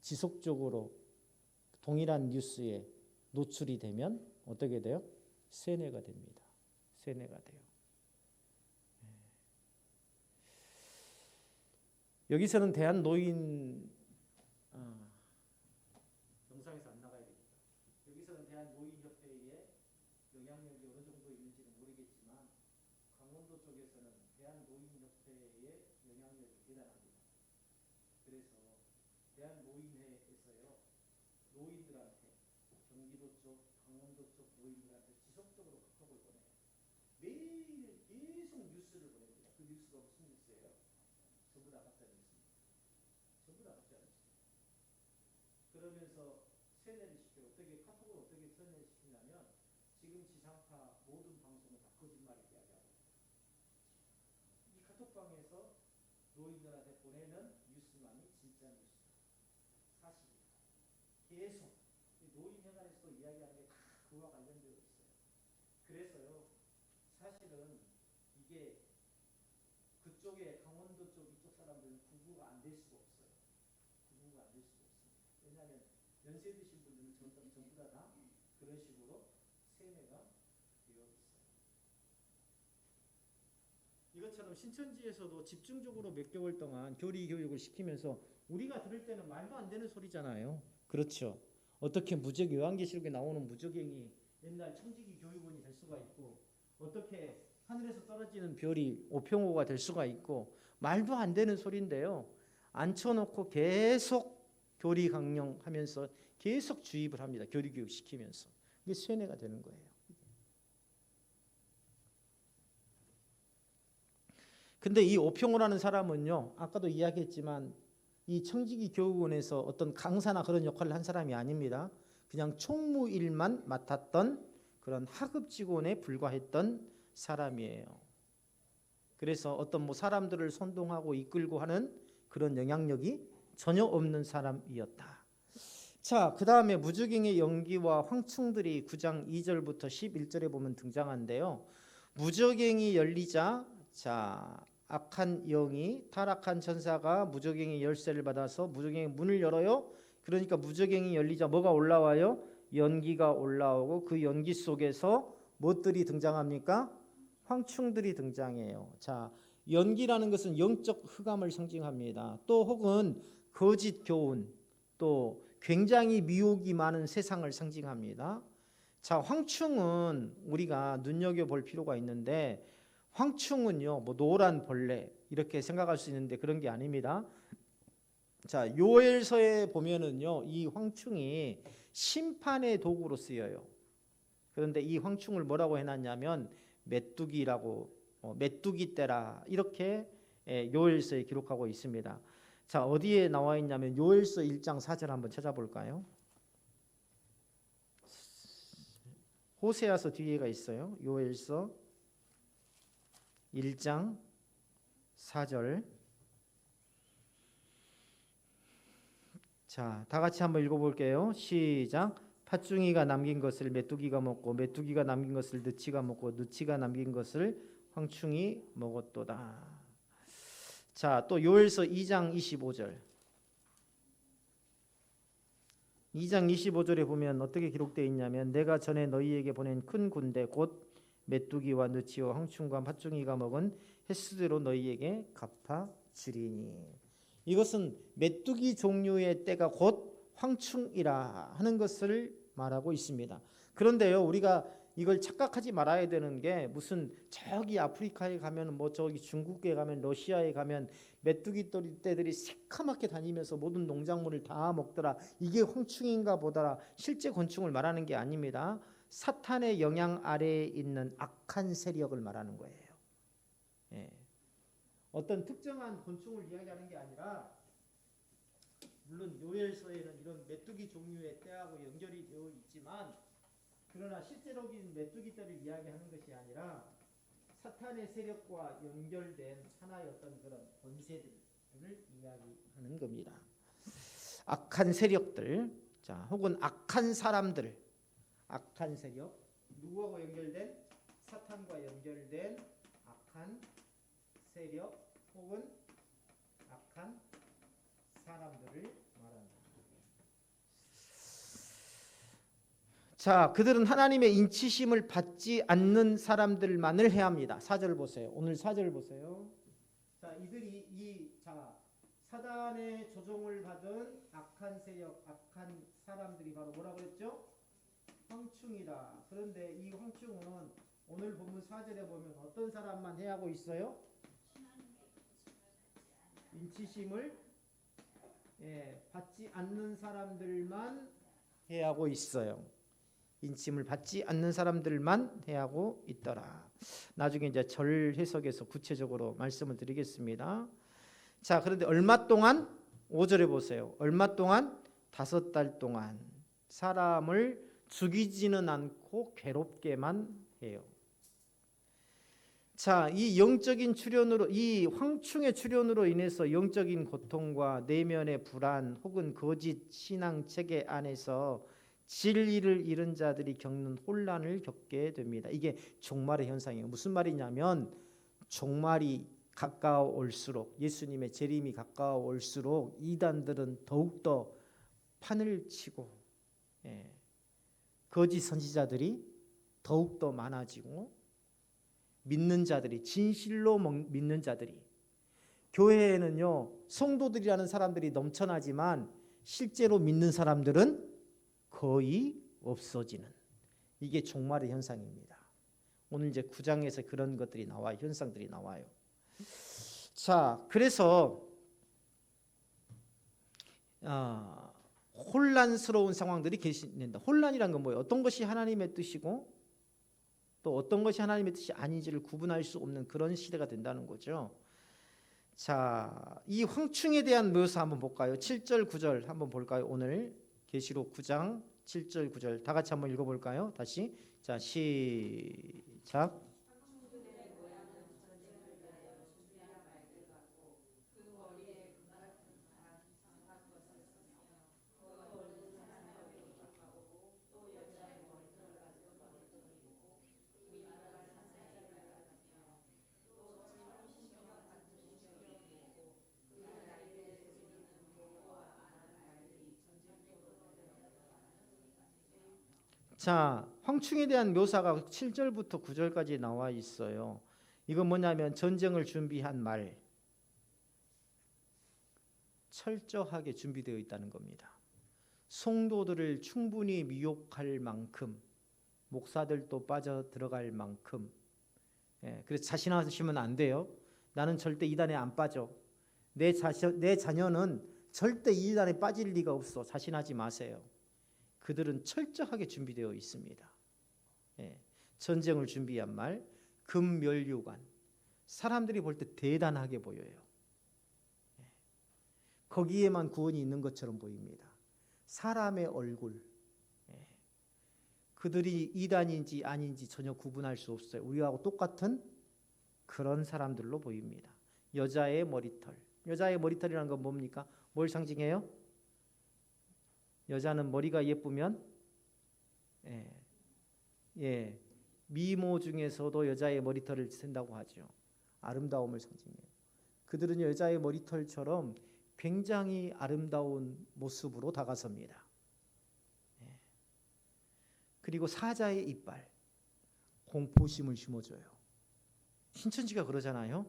지속적으로 동일한 뉴스에 노출이 되면 어떻게 돼요? 세뇌가 됩니다. 세뇌가 돼요. 여기서는 대한노인 영상에서 안 나가야 됩니다. 여기서는 대한노인협회의 영향력이 어느 정도 있는지는 모르겠지만 강원도 쪽에서는 대한노인협회의 영향력이 대단합니다. 그래서 대한노인회에서요, 노인들한테 경기도 쪽, 강원도 쪽 노인들한테 지속적으로 카톡을 보내요. 매일 계속 뉴스를 보냅니다. 그 뉴스가 무슨 뉴스예요? 전부 다 가짜 뉴스입니다. 전부 다 가짜 뉴스. 그러면서 세뇌를 시켜요. 카톡을 어떻게 세뇌를 시키냐면 지금 지상파 모든 방송은 다 거짓말을 이야기하고 이 카톡 단톡방에서 노인들한테 보내는 뉴스만이 진짜 뉴스 사실이다. 계속 노인회관에서도 이야기하는 게 다 그와 관련되어 있어요. 그래서요, 사실은 이게 그쪽에 강원도 쪽 이쪽 사람들은 구구가 안 될 수가 없어요. 구구가 안 될 수가 없습니다. 왜냐하면 연세 드신 분들은 전부 다 그런 식으로 세뇌가 되어 있어요. 이것처럼 신천지에서도 집중적으로 몇 개월 동안 교리 교육을 시키면서 우리가 들을 때는 말도 안 되는 소리잖아요. 그렇죠. 어떻게 무적 요한계시록에 나오는 무적행이 옛날 청지기 교육원이 될 수가 있고, 어떻게 하늘에서 떨어지는 별이 오평호가 될 수가 있고, 말도 안 되는 소리인데요. 앉혀놓고 계속 교리 강령하면서 계속 주입을 합니다. 교리 교육 시키면서. 이게 세뇌가 되는 거예요. 근데 이 오평호라는 사람은요, 아까도 이야기했지만 이 청지기 교육원에서 어떤 강사나 그런 역할을 한 사람이 아닙니다. 그냥 총무일만 맡았던 그런 하급 직원에 불과했던 사람이에요. 그래서 어떤 사람들을 선동하고 이끌고 하는 그런 영향력이 전혀 없는 사람이었다. 자, 그 다음에 무적행의 연기와 황충들이 9장 2절부터 11절에 보면 등장한데요. 무적행이 열리자, 자, 악한 영이, 타락한 천사가 무적행의 열쇠를 받아서 무적행의 문을 열어요. 그러니까 무적행이 열리자 뭐가 올라와요? 연기가 올라오고, 그 연기 속에서 무엇들이 등장합니까? 황충들이 등장해요. 자, 연기라는 것은 영적 흑암을 상징합니다. 또 혹은 거짓 교훈, 또 굉장히 미혹이 많은 세상을 상징합니다. 자, 황충은 우리가 눈여겨볼 필요가 있는데, 황충은요, 노란 벌레 이렇게 생각할 수 있는데 그런 게 아닙니다. 자, 요엘서에 보면은요, 이 황충이 심판의 도구로 쓰여요. 그런데 이 황충을 뭐라고 해놨냐면 메뚜기라고, 메뚜기 떼라 이렇게 요엘서에 기록하고 있습니다. 자, 어디에 나와 있냐면 요엘서 1장 4절 한번 찾아볼까요? 호세아서 뒤에가 있어요. 요엘서 1장 4절. 자, 다 같이 한번 읽어볼게요. 시작. 팥중이가 남긴 것을 메뚜기가 먹고, 메뚜기가 남긴 것을 느치가 먹고, 느치가 남긴 것을 황충이 먹었도다. 자, 또 요엘서 2장 25절. 2장 25절에 보면 어떻게 기록되어 있냐면, 내가 전에 너희에게 보낸 큰 군대 곧 메뚜기와 느치와 황충과 팥중이가 먹은 횟수대로 너희에게 갚아주리니. 이것은 메뚜기 종류의 떼가 곧 황충이라 하는 것을 말하고 있습니다. 그런데요, 우리가 이걸 착각하지 말아야 되는 게, 무슨 저기 아프리카에 가면, 저기 중국에 가면, 러시아에 가면 메뚜기 떼들이 새카맣게 다니면서 모든 농작물을 다 먹더라, 이게 황충인가 보더라. 실제 곤충을 말하는 게 아닙니다. 사탄의 영향 아래에 있는 악한 세력을 말하는 거예요. 예. 어떤 특정한 곤충을 이야기하는 게 아니라, 물론 요엘서에는 이런 메뚜기 종류의 떼하고 연결이 되어 있지만, 그러나 실제로는 메뚜기 떼를 이야기하는 것이 아니라 사탄의 세력과 연결된 하나의 어떤 그런 권세들을 이야기하는 겁니다. 악한 세력들, 자, 혹은 악한 사람들, 악한 세력, 누구하고 연결된? 사탄과 연결된 악한 세력 혹은 악한 사람들을 말한다. 자, 그들은 하나님의 인치심을 받지 않는 사람들만을 해합니다. 4절 보세요. 오늘 4절 보세요. 자, 이들이 사단의 조종을 받은 악한 세력, 악한 사람들이 바로 뭐라고 했죠? 황충이다. 그런데 이 황충은 오늘 본문 4절에 보면 어떤 사람만 해하고 있어요? 인치심을 받지 않는 사람들만 해하고 있어요. 인침을 받지 않는 사람들만 해하고 있더라. 나중에 이제 절 해석에서 구체적으로 말씀을 드리겠습니다. 자, 그런데 얼마 동안? 5절에 보세요. 얼마 동안? 5달 동안 사람을 죽이지는 않고 괴롭게만 해요. 자, 이 영적인 출현으로, 이 황충의 출현으로 인해서 영적인 고통과 내면의 불안 혹은 거짓 신앙 체계 안에서 진리를 잃은 자들이 겪는 혼란을 겪게 됩니다. 이게 종말의 현상이에요. 무슨 말이냐면 종말이 가까워올수록, 예수님의 재림이 가까워올수록 이단들은 더욱더 판을 치고, 거짓 선지자들이 더욱더 많아지고, 믿는 자들이, 진실로 믿는 자들이, 교회에는요 성도들이라는 사람들이 넘쳐나지만 실제로 믿는 사람들은 거의 없어지는, 이게 종말의 현상입니다. 오늘 이제 9장에서 그런 것들이 나와요. 현상들이 나와요. 자, 그래서 혼란스러운 상황들이 계신다. 혼란이란 건 뭐예요? 어떤 것이 하나님의 뜻이고 또 어떤 것이 하나님의 뜻이 아닌지를 구분할 수 없는 그런 시대가 된다는 거죠. 자, 이 황충에 대한 묘사 한번 볼까요? 7절 9절 한번 볼까요? 오늘 계시록 9장 7절 9절 다 같이 한번 읽어볼까요? 다시. 자, 시작. 자, 황충에 대한 묘사가 7절부터 9절까지 나와 있어요. 이건 뭐냐면 전쟁을 준비한 말, 철저하게 준비되어 있다는 겁니다. 성도들을 충분히 미혹할 만큼, 목사들도 빠져 들어갈 만큼. 그래서 자신하시면 안 돼요. 나는 절대 이단에 안 빠져. 내 자녀는 절대 이단에 빠질 리가 없어. 자신하지 마세요. 그들은 철저하게 준비되어 있습니다. 전쟁을 준비한 말, 금멸류관. 사람들이 볼 때 대단하게 보여요. 거기에만 구원이 있는 것처럼 보입니다. 사람의 얼굴. 그들이 이단인지 아닌지 전혀 구분할 수 없어요. 우리하고 똑같은 그런 사람들로 보입니다. 여자의 머리털. 여자의 머리털이라는 건 뭡니까? 뭘 상징해요? 여자는 머리가 예쁘면 미모 중에서도 여자의 머리털을 쓴다고 하죠. 아름다움을 상징해요. 그들은 여자의 머리털처럼 굉장히 아름다운 모습으로 다가섭니다. 그리고 사자의 이빨, 공포심을 심어줘요. 신천지가 그러잖아요.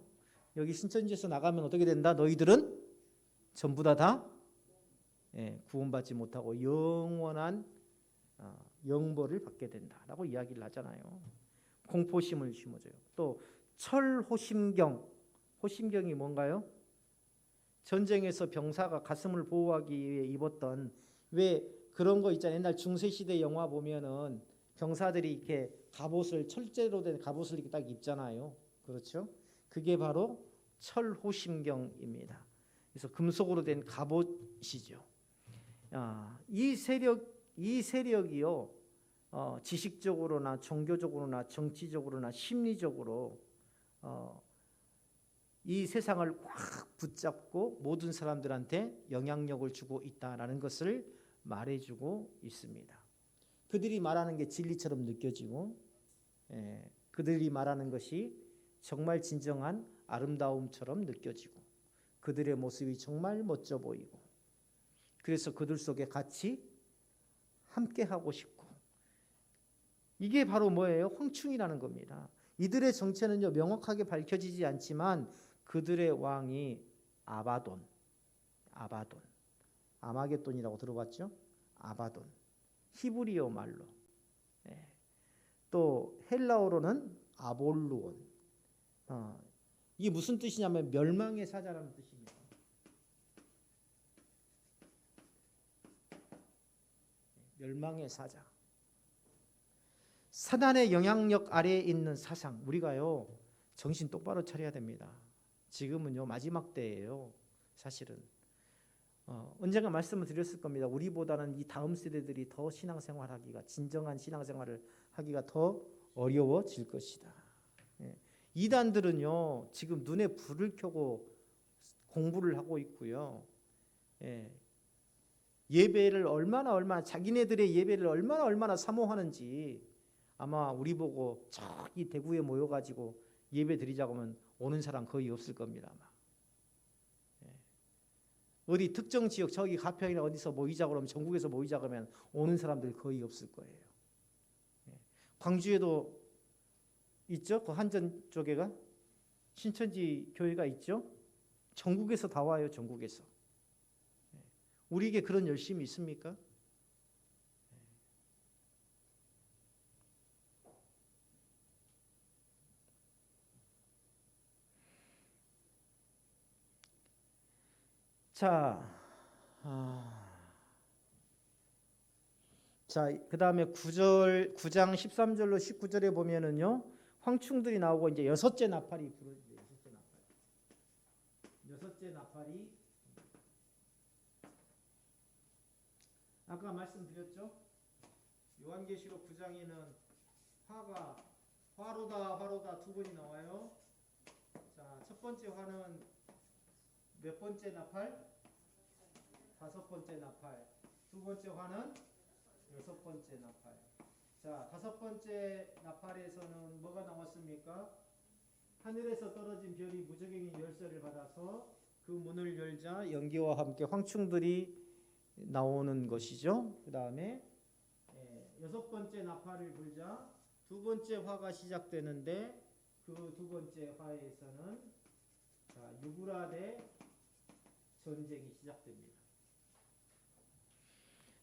여기 신천지에서 나가면 어떻게 된다? 너희들은 전부 다 구원받지 못하고 영원한 영벌을 받게 된다라고 이야기를 하잖아요. 공포심을 심어줘요. 또 철호심경, 호심경이 뭔가요? 전쟁에서 병사가 가슴을 보호하기 위해 입었던, 왜 그런 거 있잖아요. 옛날 중세시대 영화 보면은 병사들이 이렇게 갑옷을, 철제로 된 갑옷을 이렇게 딱 입잖아요. 그렇죠? 그게 바로 철호심경입니다. 그래서 금속으로 된 갑옷이죠. 이 세력이요, 지식적으로나 종교적으로나 정치적으로나 심리적으로 이 세상을 꽉 붙잡고 모든 사람들한테 영향력을 주고 있다라는 것을 말해주고 있습니다. 그들이 말하는 게 진리처럼 느껴지고, 그들이 말하는 것이 정말 진정한 아름다움처럼 느껴지고, 그들의 모습이 정말 멋져 보이고, 그래서 그들 속에 같이 함께하고 싶고, 이게 바로 뭐예요? 황충이라는 겁니다. 이들의 정체는요 명확하게 밝혀지지 않지만 그들의 왕이 아바돈, 아마겟돈이라고 들어봤죠? 아바돈, 히브리어 말로. 또 헬라어로는 아볼루온. 이게 무슨 뜻이냐면 멸망의 사자라는 뜻입니다. 멸망의 사자. 사단의 영향력 아래에 있는 사상, 우리가요 정신 똑바로 차려야 됩니다. 지금은요 마지막 때예요. 사실은 언젠가 말씀을 드렸을 겁니다. 우리보다는 이 다음 세대들이 더 신앙생활하기가, 진정한 신앙생활을 하기가 더 어려워질 것이다. 이단들은요 지금 눈에 불을 켜고 공부를 하고 있고요. 예. 예배를 얼마나 자기네들의 예배를 얼마나 사모하는지 아마 우리 보고 저기 대구에 모여가지고 예배 드리자고 하면 오는 사람 거의 없을 겁니다. 아마. 예. 어디 특정 지역 저기 가평이나 어디서 모이자고 하면 전국에서 모이자고 하면 오는 사람들 거의 없을 거예요. 예. 광주에도 있죠? 그 한전 쪽에가 신천지 교회가 있죠? 전국에서 다 와요. 전국에서. 우리에게 그런 열심이 있습니까? 자, 그 다음에 9장 13절로 19절에 보면은요, 황충들이 나오고 이제 여섯째 나팔이 부르죠. 여섯째 나팔이 아까 말씀드렸죠? 요한계시록 9장에는 화로다 두 번이 나와요. 자, 첫 번째 화는 몇 번째 나팔? 다섯 번째 나팔. 두 번째 화는 여섯 번째 나팔. 자, 다섯 번째 나팔에서는 뭐가 나왔습니까? 하늘에서 떨어진 별이 무적행의 열쇠를 받아서 그 문을 열자 연기와 함께 황충들이 나오는 것이죠. 그 다음에 여섯 번째 나팔을 불자 두 번째 화가 시작되는데 그 두 번째 화에서는 유브라데 전쟁이 시작됩니다.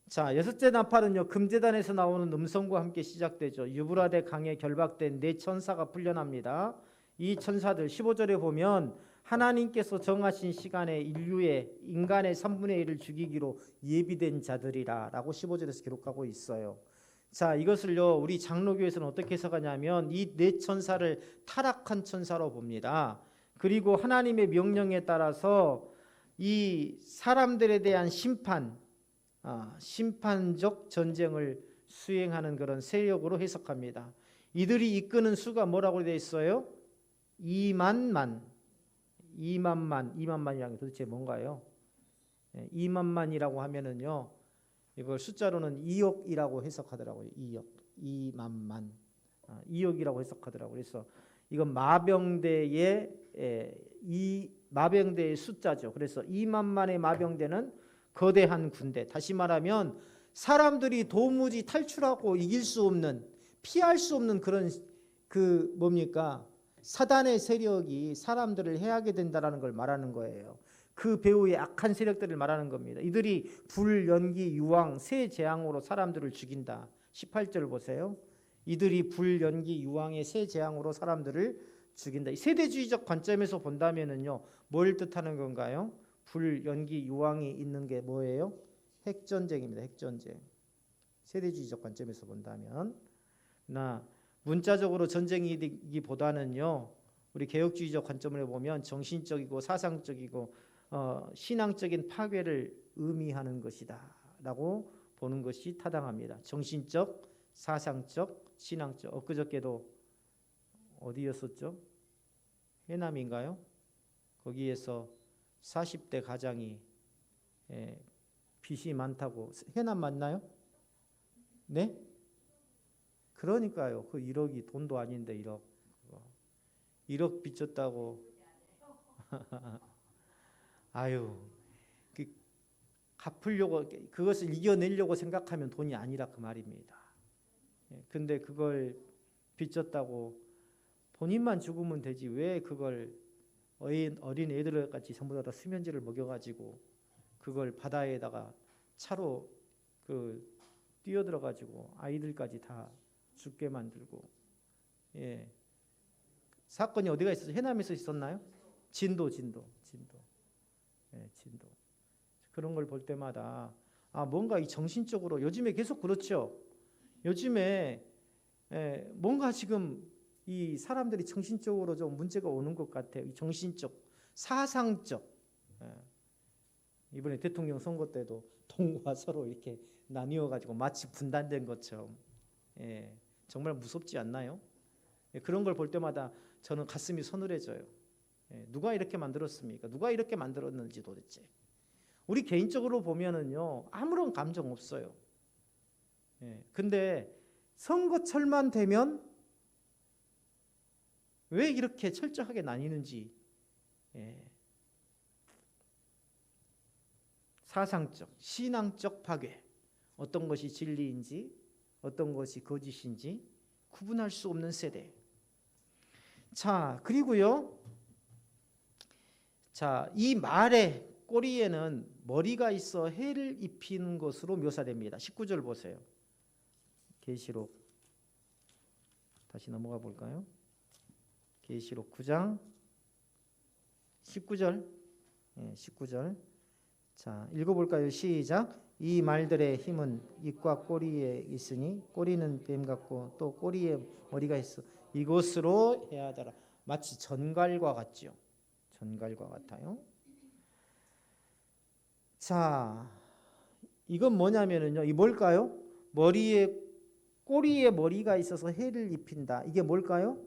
자, 여섯째 나팔은요 금제단에서 나오는 음성과 함께 시작되죠. 유브라데 강에 결박된 네 천사가 풀려납니다. 이 천사들 15절에 보면 하나님께서 정하신 시간에 인간의 3분의 1을 죽이기로 예비된 자들이라 라고 15절에서 기록하고 있어요. 자, 이것을요 우리 장로교에서는 어떻게 해석하냐면 이 네 천사를 타락한 천사로 봅니다. 그리고 하나님의 명령에 따라서 이 사람들에 대한 심판적 전쟁을 수행하는 그런 세력으로 해석합니다. 이들이 이끄는 수가 뭐라고 되어 있어요? 2만만이라는 게 도대체 뭔가요? 2만만이라고 하면은요, 이걸 숫자로는 2억이라고 해석하더라고요. 2만만, 2억이라고 해석하더라고요. 그래서 이건 마병대의 숫자죠. 그래서 2만만의 마병대는 거대한 군대. 다시 말하면 사람들이 도무지 탈출하고 이길 수 없는, 피할 수 없는 그런 사단의 세력이 사람들을 해하게 된다라는 걸 말하는 거예요. 그 배후의 악한 세력들을 말하는 겁니다. 이들이 불, 연기, 유황, 세 재앙으로 사람들을 죽인다. 18절 보세요. 이들이 불, 연기, 유황의 세 재앙으로 사람들을 죽인다. 이 세대주의적 관점에서 본다면은요, 뭘 뜻하는 건가요? 불, 연기, 유황이 있는 게 뭐예요? 핵전쟁입니다. 핵전쟁. 세대주의적 관점에서 본다면, 문자적으로 전쟁이기보다는요, 우리 개혁주의적 관점으로 보면 정신적이고 사상적이고 신앙적인 파괴를 의미하는 것이다라고 보는 것이 타당합니다. 정신적, 사상적, 신앙적. 엊그저께도 어디였었죠? 해남인가요? 거기에서 40대 가장이 빚이 많다고. 해남 맞나요? 네? 그러니까요. 그 1억이 돈도 아닌데 1억 빚졌다고. 아유, 갚으려고, 그것을 이겨내려고 생각하면 돈이 아니라 그 말입니다. 근데 그걸 빚졌다고 본인만 죽으면 되지 왜 그걸 어린 애들 같이 전부 다 수면제를 먹여가지고 그걸 바다에다가 차로 뛰어들어가지고 아이들까지 다 죽게 만들고. 사건이 어디가 있었어요? 해남에서 있었나요? 진도. 그런 걸 볼 때마다 뭔가 이 정신적으로 요즘에 계속 그렇죠. 요즘에 뭔가 지금 이 사람들이 정신적으로 좀 문제가 오는 것 같아요. 이 정신적, 사상적. 이번에 대통령 선거 때도 동과 서로 이렇게 나뉘어 가지고 마치 분단된 것처럼. 정말 무섭지 않나요? 그런 걸 볼 때마다 저는 가슴이 서늘해져요. 누가 이렇게 만들었습니까? 누가 이렇게 만들었는지 도대체. 우리 개인적으로 보면은요, 아무런 감정 없어요. 근데 선거철만 되면 왜 이렇게 철저하게 나뉘는지, 사상적, 신앙적 파괴, 어떤 것이 진리인지 어떤 것이 거짓인지 구분할 수 없는 세대. 자, 그리고요, 자, 이 말의 꼬리에는 머리가 있어 해를 입히는 것으로 묘사됩니다. 19절 보세요. 계시록 다시 넘어가 볼까요? 계시록 9장 19절. 19절. 자, 읽어볼까요? 시작. 이 말들의 힘은 입과 꼬리에 있으니 꼬리는 뱀 같고 또 꼬리에 머리가 있어 이것으로 해하더라. 마치 전갈과 같죠. 전갈과 같아요. 자, 이건 뭐냐면은요, 이 뭘까요? 꼬리에 머리가 있어서 해를 입힌다. 이게 뭘까요?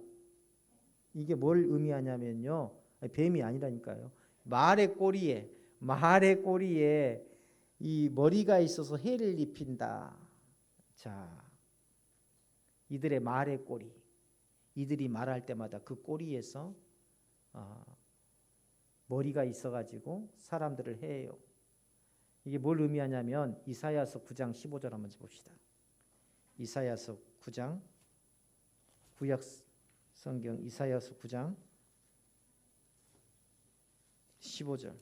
이게 뭘 의미하냐면요, 뱀이 아니라니까요. 말의 꼬리에 이 머리가 있어서 해를 입힌다. 자, 이들의 말의 꼬리, 이들이 말할 때마다 그 꼬리에서 머리가 있어가지고 사람들을 해요. 이게 뭘 의미하냐면 이사야서 9장 15절 한번 봅시다. 이사야서 9장, 구약 성경 이사야서 9장 15절.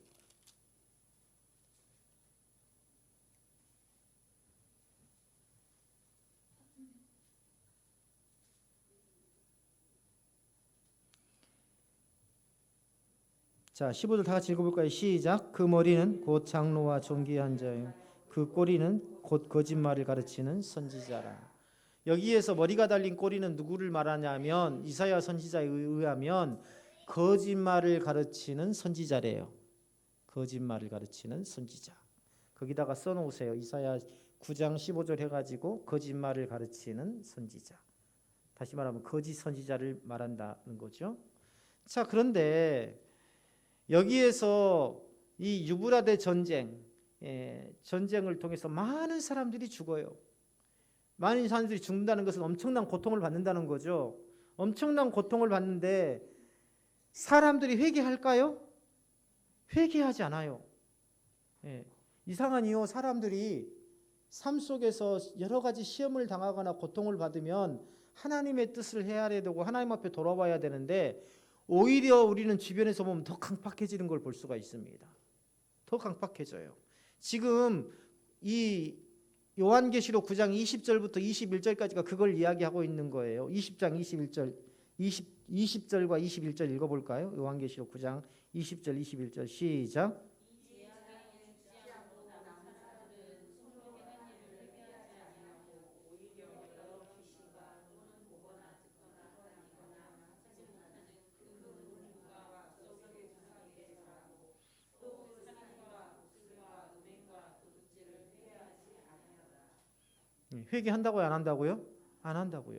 자, 15절 다 같이 읽어볼까요? 시작. 그 머리는 곧 장로와 존귀한 자요, 그 꼬리는 곧 거짓말을 가르치는 선지자라. 여기에서 머리가 달린 꼬리는 누구를 말하냐면 이사야 선지자에 의하면 거짓말을 가르치는 선지자래요. 거짓말을 가르치는 선지자. 거기다가 써놓으세요. 이사야 9장 15절 해가지고 거짓말을 가르치는 선지자. 다시 말하면 거짓 선지자를 말한다는 거죠. 자, 그런데 여기에서 이 유브라데 전쟁을 통해서 많은 사람들이 죽어요. 많은 사람들이 죽는다는 것은 엄청난 고통을 받는다는 거죠. 엄청난 고통을 받는데 사람들이 회개할까요? 회개하지 않아요. 이상하니요, 사람들이 삶 속에서 여러 가지 시험을 당하거나 고통을 받으면 하나님의 뜻을 헤아려야 되고 하나님 앞에 돌아와야 되는데 오히려 우리는 주변에서 보면 더 강팍해지는 걸 볼 수가 있습니다. 더 강팍해져요. 지금 이 요한계시록 9장 20절부터 21절까지가 그걸 이야기하고 있는 거예요. 20장 21절, 20절과 21절 읽어볼까요? 요한계시록 9장 20절, 21절 시작. 회개한다고요? 안 한다고요? 안 한다고요.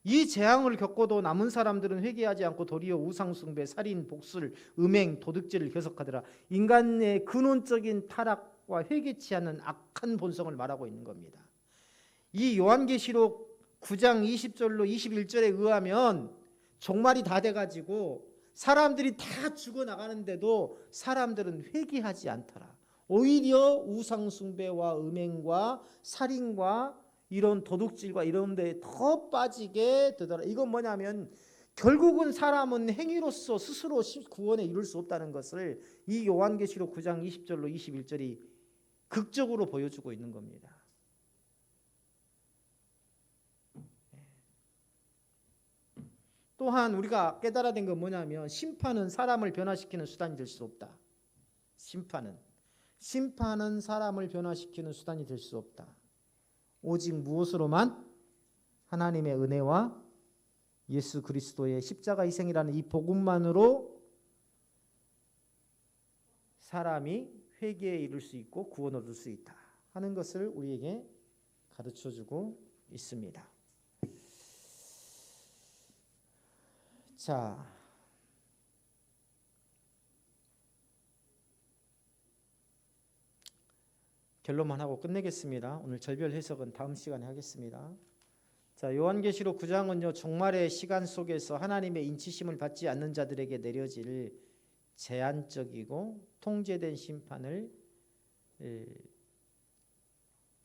이 재앙을 겪고도 남은 사람들은 회개하지 않고 도리어 우상숭배, 살인, 복술, 음행, 도둑질을 계속하더라. 인간의 근원적인 타락과 회개치 않는 악한 본성을 말하고 있는 겁니다. 이 요한계시록 9장 20절로 21절에 의하면 종말이 다 돼가지고 사람들이 다 죽어나가는데도 사람들은 회개하지 않더라. 오히려 우상숭배와 음행과 살인과 이런 도둑질과 이런 데에 더 빠지게 되더라. 이건 뭐냐면 결국은 사람은 행위로서 스스로 구원에 이룰 수 없다는 것을 이 요한계시록 9장 20절로 21절이 극적으로 보여주고 있는 겁니다. 또한 우리가 깨달아야 된 건 뭐냐면 심판은 사람을 변화시키는 수단이 될 수 없다. 심판은 사람을 변화시키는 수단이 될 수 없다. 오직 무엇으로만? 하나님의 은혜와 예수 그리스도의 십자가 희생이라는 이 복음만으로 사람이 회개에 이를 수 있고 구원을 얻을 수 있다 하는 것을 우리에게 가르쳐주고 있습니다. 자, 결론만 하고 끝내겠습니다. 오늘 절별 해석은 다음 시간에 하겠습니다. 자, 요한계시록 9장은요, 종말의 시간 속에서 하나님의 인치심을 받지 않는 자들에게 내려질 제한적이고 통제된 심판을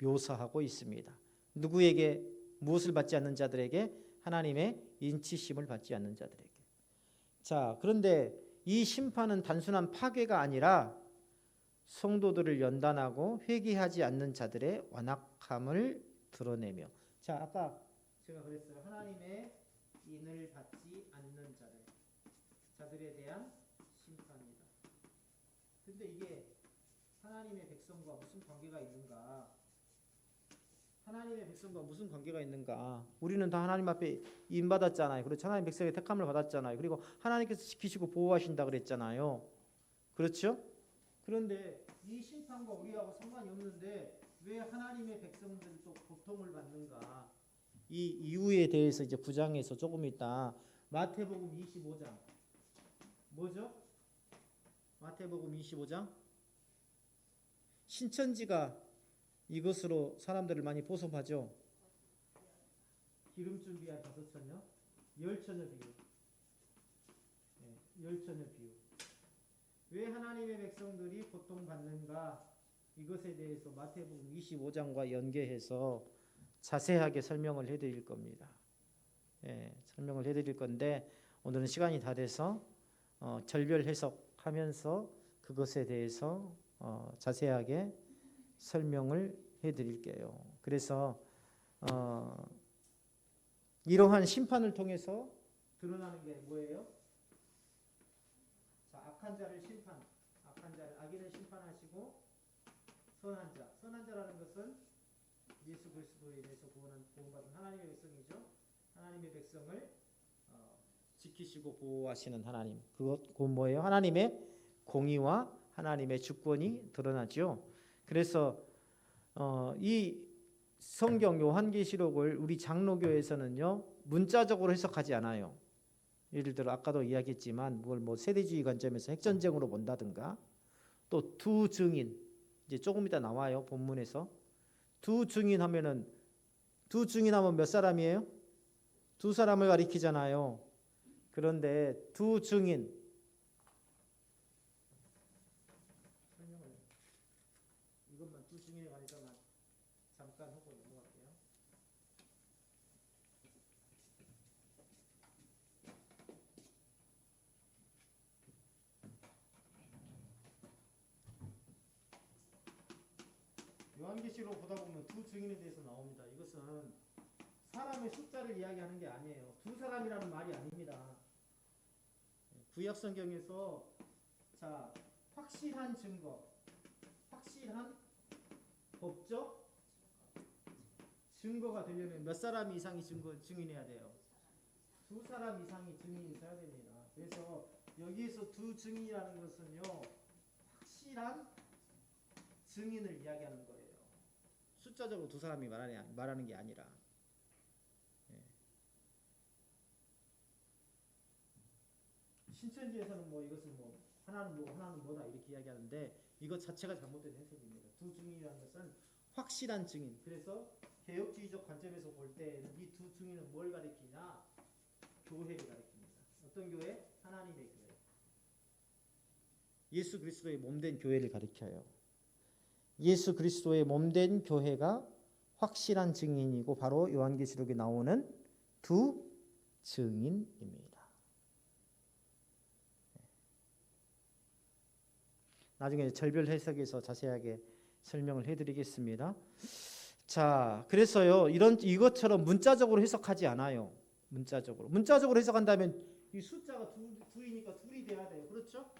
묘사하고 있습니다. 누구에게? 무엇을 받지 않는 자들에게? 하나님의 인치심을 받지 않는 자들에게. 자, 그런데 이 심판은 단순한 파괴가 아니라 성도들을 연단하고 회개하지 않는 자들의 완악함을 드러내며, 자, 아까 제가 그랬어요. 하나님의 인을 받지 않는 자들에 대한 심판이다. 근데 이게 하나님의 백성과 무슨 관계가 있는가? 하나님의 백성과 무슨 관계가 있는가? 우리는 다 하나님 앞에 인받았잖아요. 그렇죠? 하나님 백성의 택함을 받았잖아요. 그리고 하나님께서 지키시고 보호하신다 그랬잖아요. 그렇죠? 그런데 이 심판과 우리하고 상관이 없는데 왜 하나님의 백성들도 고통을 받는가? 이 이유에 대해서 이제 9장에서 조금 있다. 마태복음 25장. 뭐죠? 마태복음 25장. 신천지가 이것으로 사람들을 많이 보섭하죠. 기름 준비한 5천여, 열처녀 비유. 열처녀 비유. 왜 하나님의 백성들이 고통받는가? 이것에 대해서 마태복음 25장과 연계해서 자세하게 설명을 해드릴 겁니다. 설명을 해드릴 건데 오늘은 시간이 다 돼서 절별 해석하면서 그것에 대해서 자세하게 설명을 해드릴게요. 그래서 이러한 심판을 통해서 드러나는 게 뭐예요? 자, 악한 자를 악인을 심판하시고 선한 자라는 것은 예수 그리스도에 대해서 구원받은 하나님의 백성이죠. 하나님의 백성을 지키시고 보호하시는 하나님. 그건 뭐예요? 하나님의 공의와 하나님의 주권이 드러나죠. 그래서 이 성경 요한계시록을 우리 장로교에서는요 문자적으로 해석하지 않아요. 예를 들어 아까도 이야기했지만 뭘 세대주의 관점에서 핵전쟁으로 본다든가, 또 두 증인, 이제 조금 이따 나와요 본문에서. 두 증인 하면 몇 사람이에요? 두 사람을 가리키잖아요. 그런데 두 증인, 이것만 두 증인에 관해서만 잠깐 하고 넘어갈게요. 요한계시록 보다 보면 두 증인에 대해서 나옵니다. 이것은 사람의 숫자를 이야기하는 게 아니에요. 두 사람이라는 말이 아닙니다. 구약 성경에서 자, 확실한 증거, 확실한 법적 증거가 되려면 몇 사람 이상이 증인해야 돼요? 두 사람 이상이 증인이 있어야 됩니다. 그래서 여기에서 두 증인이라는 것은요 확실한 증인을 이야기하는 거예요. 숫자적으로 두 사람이 말하는 게 아니라. 신천지에서는 이것을 하나는 뭐고 하나는 뭐다 이렇게 이야기하는데 이것 자체가 잘못된 해석입니다. 두 증인이라는 것은 확실한 증인. 그래서 개혁주의적 관점에서 볼 때는 이 두 증인은 뭘 가리키냐? 교회를 가리킵니다. 어떤 교회? 하나님의 교회. 예수 그리스도의 몸된 교회를 가리켜요. 예수 그리스도의 몸된 교회가 확실한 증인이고 바로 요한계시록에 나오는 두 증인입니다. 나중에 절별 해석에서 자세하게 설명을 해드리겠습니다. 자, 그래서요 이것처럼 문자적으로 해석하지 않아요. 문자적으로 해석한다면 이 숫자가 두이니까 둘이 돼야 돼요. 그렇죠?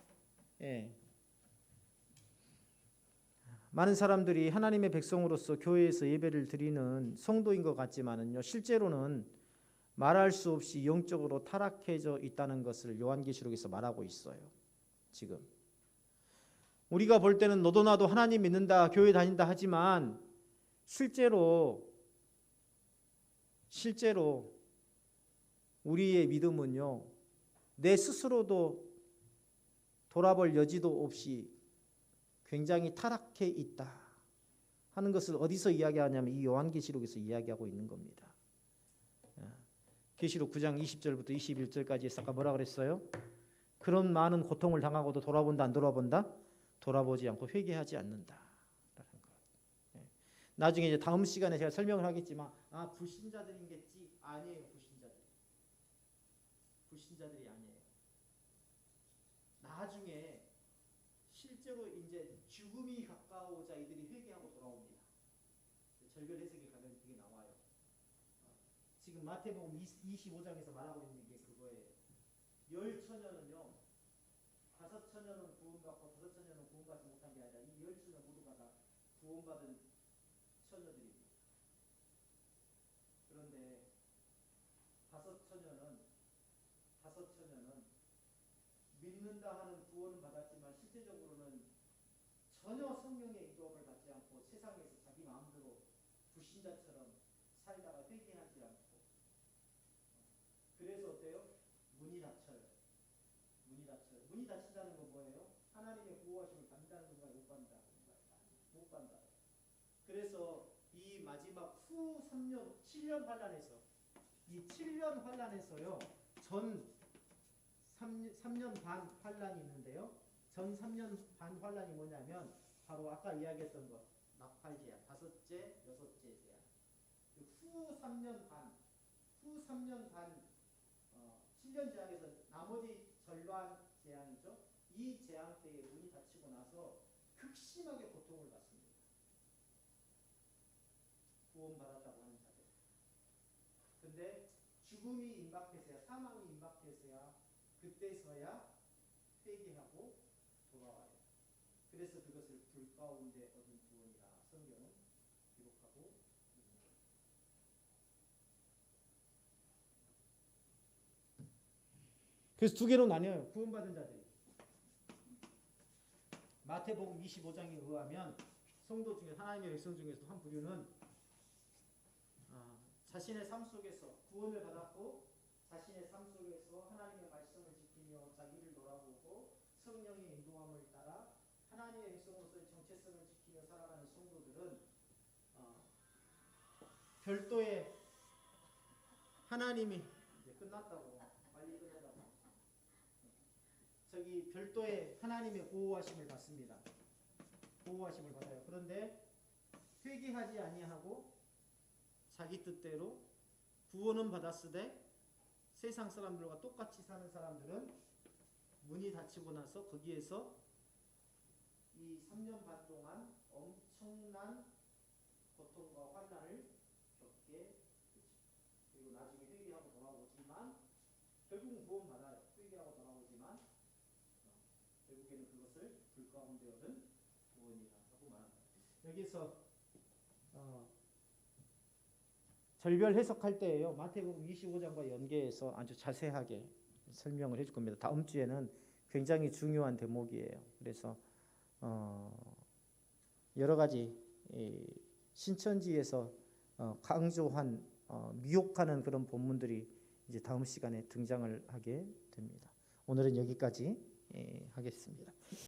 예. 많은 사람들이 하나님의 백성으로서 교회에서 예배를 드리는 성도인 것 같지만은요 실제로는 말할 수 없이 영적으로 타락해져 있다는 것을 요한계시록에서 말하고 있어요. 지금 우리가 볼 때는 너도 나도 하나님 믿는다, 교회 다닌다 하지만 실제로 우리의 믿음은요 내 스스로도 돌아볼 여지도 없이 굉장히 타락해 있다 하는 것을 어디서 이야기하냐면 이 요한계시록에서 이야기하고 있는 겁니다. 계시록 9장 20절부터 21절까지 아까 뭐라 그랬어요? 그런 많은 고통을 당하고도 돌아본다 안 돌아본다? 돌아보지 않고 회개하지 않는다라는 것. 나중에 이제 다음 시간에 제가 설명을 하겠지만 불신자들이겠지. 아니에요. 불신자들이 아니에요. 나중에 실제로 이제 죽음이 가까워오자 이들이 회개하고 돌아옵니다. 절별 해석에 가면 그게 나와요. 지금 마태복음 25장에서 말하고 있는 게 그거예요. 10처녀는요. 5처녀는 구원받고 5처녀는 구원받지 못한 게 아니라 이 10처녀 모두가 다 구원받은 처녀들입니다. 그런데 5처녀는 믿는다 하는 구원은 받았지만 실제적으로는 전혀 성령의 인도함을 받지 않고 세상에서 자기 마음대로 불신자처럼 살다가 회개하지 않고 그래서 어때요? 문이 닫혀요. 문이 닫힌다는 건 뭐예요? 하나님의 구호하심을 받는다는 건가요? 못 받는다. 그래서 이 마지막 후 7년 환란에서 이 7년 환란에서요. 전 3년 반 환란이 있는데요. 전 3년 반 환란이 뭐냐면 바로 아까 이야기했던 것 나팔제한, 다섯째, 여섯째 제한. 후 3년 반 7년 제한에서 나머지 절반 제한이죠. 이 제한 때에 문이 닫히고 나서 극심하게 고통을 받습니다. 구원받았다고 하는 자들. 근데 죽음이 임박해서야, 사망이 임박해서야 그때서야 회개하고 돌아와요. 그래서 그것을 불 가운데 얻은 구원이라 성경은 기록하고 있는 거예요. 그래서 두 개로 나뉘어요. 구원받은 자들이. 마태복음 25장에 의하면 성도 중에 하나님의 백성 중에서 한 부류는 자신의 삶 속에서 구원을 받았고 자신의 삶 속에서 하나님의 말씀을 지키며 자기를 돌아보고 성령의 인도함을 따라 하나님의 백성으로서의 정체성을 지키며 살아가는 성도들은 별도의 하나님이 이제 끝났다고 빨리 끝내자고 저기 별도의 하나님의 보호하심을 받습니다. 보호하심을 받아요. 그런데 회개하지 아니하고 자기 뜻대로 구원은 받았으되 세상 사람들과 똑같이 사는 사람들은 문이 닫히고 나서 거기에서 이 3년 반 동안 엄청난 고통과 환난을 겪게 되죠. 그리고 나중에 회개하고 돌아오지만 결국은 구원받아요. 회개하고 돌아오지만 결국에는 그것을 불 가운데 얻은 구원이라고 말합니다. 여기서 절별 해석할 때에요. 마태복음 25장과 연계해서 아주 자세하게 설명을 해줄 겁니다. 다음 주에는 굉장히 중요한 대목이에요. 그래서 여러 가지 신천지에서 강조한 미혹하는 그런 본문들이 이제 다음 시간에 등장을 하게 됩니다. 오늘은 여기까지 하겠습니다.